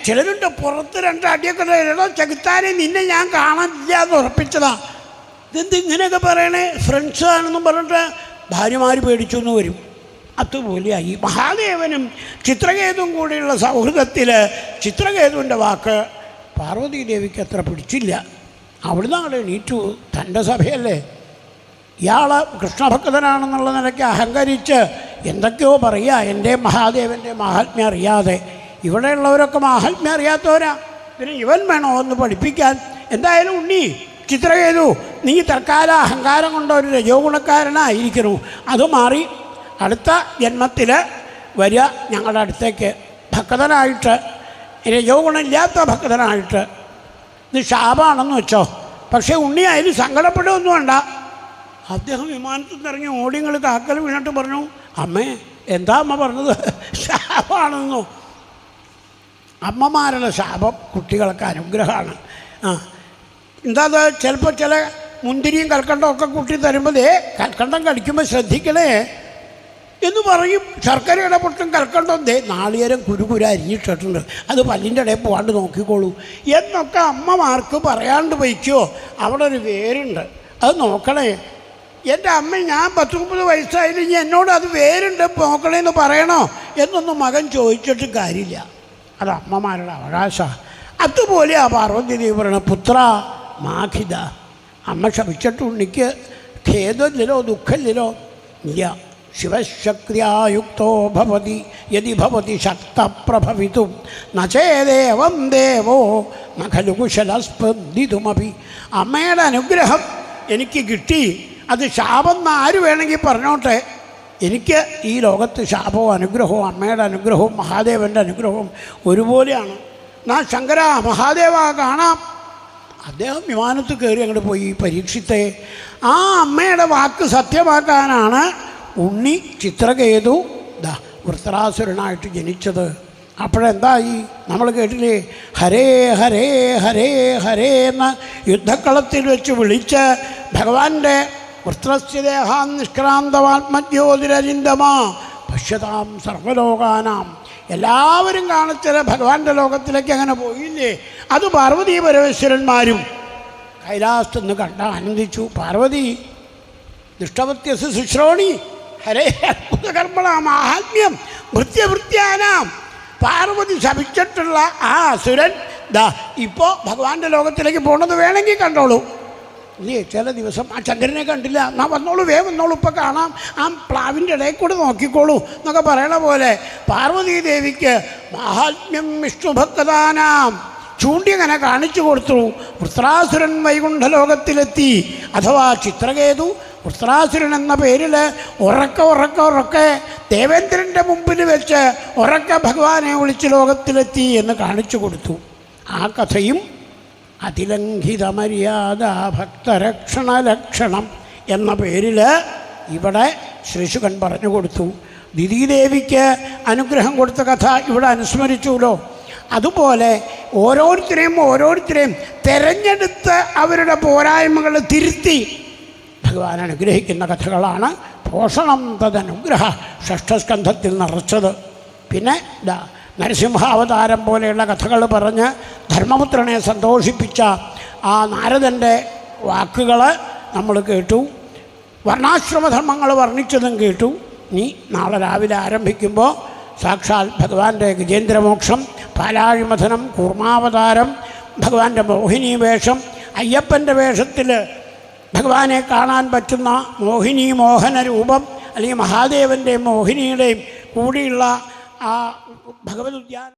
ചിലരുണ്ട് പുറത്ത് 2 അടിയൊക്കെ ഉണ്ടോ, ചെകുത്താനെ നിന്നെ ഞാൻ കാണാനില്ല എന്ന് ഉറപ്പിച്ചതാ, ഇതെന്ത് ഇങ്ങനെയൊക്കെ പറയണേ? ഫ്രണ്ട്സ് ആണെന്നും പറഞ്ഞിട്ട് ഭാര്യമാർ പേടിച്ചു എന്ന് വരും. അതുപോലെയായി മഹാദേവനും ചിത്രകേതുവും കൂടിയുള്ള സൗഹൃദത്തിൽ ചിത്രകേതുവിൻ്റെ വാക്ക് പാർവതീദേവിക്ക് അത്ര പിടിച്ചില്ല. അവിടുന്ന് അവിടെ എണീറ്റു. തൻ്റെ സഭയല്ലേ, ഇയാൾ കൃഷ്ണഭക്തനാണെന്നുള്ള നിലയ്ക്ക് അഹങ്കരിച്ച് എന്തൊക്കെയോ പറയുക, എൻ്റെ മഹാദേവൻ്റെ മാഹാത്മ്യം അറിയാതെ. ഇവിടെയുള്ളവരൊക്കെ മാഹാത്മ്യം അറിയാത്തവരാ, പിന്നെ ഇവൻ വേണോ ഒന്ന് പഠിപ്പിക്കാൻ? എന്തായാലും ഉണ്ണി ചിത്രകേതു, നീ തൽക്കാല അഹങ്കാരം കൊണ്ട് ഒരു രജോ ഗുണക്കാരനായിരിക്കുന്നു. അത് മാറി അടുത്ത ജന്മത്തിൽ വരിക ഞങ്ങളുടെ അടുത്തേക്ക് ഭക്തനായിട്ട്, രജോ ഗുണമില്ലാത്ത ഭക്തനായിട്ട്. ഇത് ശാപമാണെന്ന് വെച്ചോ. പക്ഷേ ഉണ്ണി അതിൽ സങ്കടപ്പെടുകയൊന്നും വേണ്ട. അദ്ദേഹം വിമാനത്തിൽ നിന്ന് ഇറങ്ങി ഓടിങ്ങൾ കാക്കൽ വീണിട്ട് പറഞ്ഞു, അമ്മേ എന്താ അമ്മ പറഞ്ഞത്? ശാപമാണെന്നോ? അമ്മമാരുടെ ശാപം കുട്ടികൾക്ക് അനുഗ്രഹമാണ്. എന്താ അത്? ചിലപ്പോൾ ചില മുന്തിരിയും കൽക്കണ്ടവും ഒക്കെ കൂട്ടി തരുമ്പോൾ കൽക്കണ്ടം കടിക്കുമ്പോൾ ശ്രദ്ധിക്കണേ എന്ന് പറയും. ശർക്കരയുടെ പൊട്ടും കൽക്കണ്ടവും നാളികേരം കുരുകുര അരിഞ്ഞിട്ടിട്ടുണ്ട്, അത് പല്ലിൻ്റെ ഇടയിൽ പോകാണ്ട് നോക്കിക്കോളൂ എന്നൊക്കെ അമ്മമാർക്ക് പറയാണ്ട് വയ്ക്കുമോ? അവിടെ ഒരു വേരുണ്ട്, അത് നോക്കണേ. എൻ്റെ അമ്മ ഞാൻ 10-30 വയസ്സായില്ലെങ്കിൽ എന്നോട് അത് വേരുണ്ട് നോക്കണേന്ന് പറയണോ എന്നൊന്നും മകൻ ചോദിച്ചിട്ട് കാര്യമില്ല. അത് അമ്മമാരുടെ അവകാശമാണ്. അതുപോലെ ആ പാർവതി ദേവി പറയണ, പുത്ര മാഖിത, അമ്മ ശപിച്ചിട്ട് ഉണ്ണിക്ക് ഖേദമില്ലല്ലോ ദുഃഖമില്ലല്ലോ? ഇല്ല. ശിവശക്തിയായുക്തോ ഭവതി യതി ഭവതി ശക്തപ്രഭവിതും നചേദേവം ദേവോ നഖലു കുശലസ്പന്ദിതുമപി. അമ്മയുടെ അനുഗ്രഹം എനിക്ക് കിട്ടി, അത് ശാപം എന്ന് ആര് വേണമെങ്കിൽ പറഞ്ഞോട്ടെ. എനിക്ക് ഈ ലോകത്ത് ശാപവും അനുഗ്രഹവും അമ്മയുടെ അനുഗ്രഹവും മഹാദേവൻ്റെ അനുഗ്രഹവും ഒരുപോലെയാണ്. നാ ശങ്കര മഹാദേവ കാണാം. അദ്ദേഹം വിമാനത്തിൽ കയറി അങ്ങോട്ട് പോയി. പരീക്ഷിത്തെ ആ അമ്മയുടെ വാക്ക് സത്യമാക്കാനാണ് ഉണ്ണി ചിത്രകേതു വൃത്രാസുരനായിട്ട് ജനിച്ചത്. അപ്പോഴെന്തായി? നമ്മൾ കേട്ടില്ലേ, ഹരേ ഹരേ ഹരേ ഹരേ എന്ന് യുദ്ധക്കളത്തിൽ വെച്ച് വിളിച്ച് ഭഗവാന്റെ വൃത്രസ്യദേഹാൻ നിഷ്ക്രാന്തമാത്മജ്യോതിരജിന്തമാ പശ്യതാം സർവലോകാനാം. എല്ലാവരും കാണിച്ചത് ഭഗവാന്റെ ലോകത്തിലേക്ക് അങ്ങനെ പോയില്ലേ? അത് പാർവതീ പരമേശ്വരന്മാരും കൈലാസത്തിൽ നിന്ന് കണ്ട ആനന്ദിച്ചു. പാർവതി ദുഷ്ടവത്യസ് ശുശ്രോണി ഹരേ അത്ഭുതകർമ്മണ മാഹാത്മ്യം ഭൃത്യഭൃത്യാനാം. പാർവതി ശപിച്ചിട്ടുള്ള ആ അസുരൻ ഇപ്പോൾ ഭഗവാന്റെ ലോകത്തിലേക്ക് പോകണമെന്ന് വേണമെങ്കിൽ കണ്ടോളൂ. ഇല്ലേ, ചില ദിവസം ആ ചന്ദ്രനെ കണ്ടില്ല, എന്നാൽ വന്നോളൂ, വന്നോളൂ, ഇപ്പം കാണാം, ആ പ്ലാവിൻ്റെ ഇടയിൽ കൂടെ നോക്കിക്കോളൂ എന്നൊക്കെ പറയണ പോലെ പാർവതീ ദേവിക്ക് മാഹാത്മ്യം വിഷ്ണുഭക്തദാനാം ചൂണ്ടി അങ്ങനെ കാണിച്ചു കൊടുത്തു. വൃത്രാസുരൻ വൈകുണ്ഠലോകത്തിലെത്തി. അഥവാ ചിത്രകേതു വൃത്രാസുരൻ എന്ന പേരിൽ ഉറക്കെ ദേവേന്ദ്രൻ്റെ മുമ്പിൽ വെച്ച് ഉറക്കെ ഭഗവാനെ വിളിച്ച് ലോകത്തിലെത്തി എന്ന് കാണിച്ചു കൊടുത്തു. ആ കഥയും അതിലംഘിത മര്യാദ ഭക്തരക്ഷണലക്ഷണം എന്ന പേരിൽ ഇവിടെ ശ്രീശുകൻ പറഞ്ഞു കൊടുത്തു. ദിതിദേവിക്ക് അനുഗ്രഹം കൊടുത്ത കഥ ഇവിടെ അനുസ്മരിച്ചുല്ലോ. അതുപോലെ ഓരോരുത്തരെയും തിരഞ്ഞെടുത്ത് അവരുടെ പോരായ്മകൾ തിരുത്തി ഭഗവാൻ അനുഗ്രഹിക്കുന്ന കഥകളാണ് പോഷണം തദനുഗ്രഹ ഷഷ്ഠസ്കന്ധത്തിൽ നിറച്ചത്. പിന്നെ നരസിംഹാവതാരം പോലെയുള്ള കഥകൾ പറഞ്ഞ് ധർമ്മപുത്രനെ സന്തോഷിപ്പിച്ച ആ നാരദൻ്റെ വാക്കുകൾ നമ്മൾ കേട്ടു. വർണ്ണാശ്രമധർമ്മങ്ങൾ വർണ്ണിച്ചതും കേട്ടു. ഇനി നാളെ രാവിലെ ആരംഭിക്കുമ്പോൾ സാക്ഷാൽ ഭഗവാന്റെ ഗജേന്ദ്രമോക്ഷം, പാലാഴിമഥനം, കൂർമാവതാരം, ഭഗവാന്റെ മോഹിനി വേഷം, അയ്യപ്പൻ്റെ വേഷത്തിൽ ഭഗവാനെ കാണാൻ പറ്റുന്ന മോഹിനി മോഹന രൂപം, അല്ലെങ്കിൽ മഹാദേവൻ്റെയും മോഹിനിയുടെയും കൂടിയുള്ള ആ ഭഗവത് ഉദ്യാനം.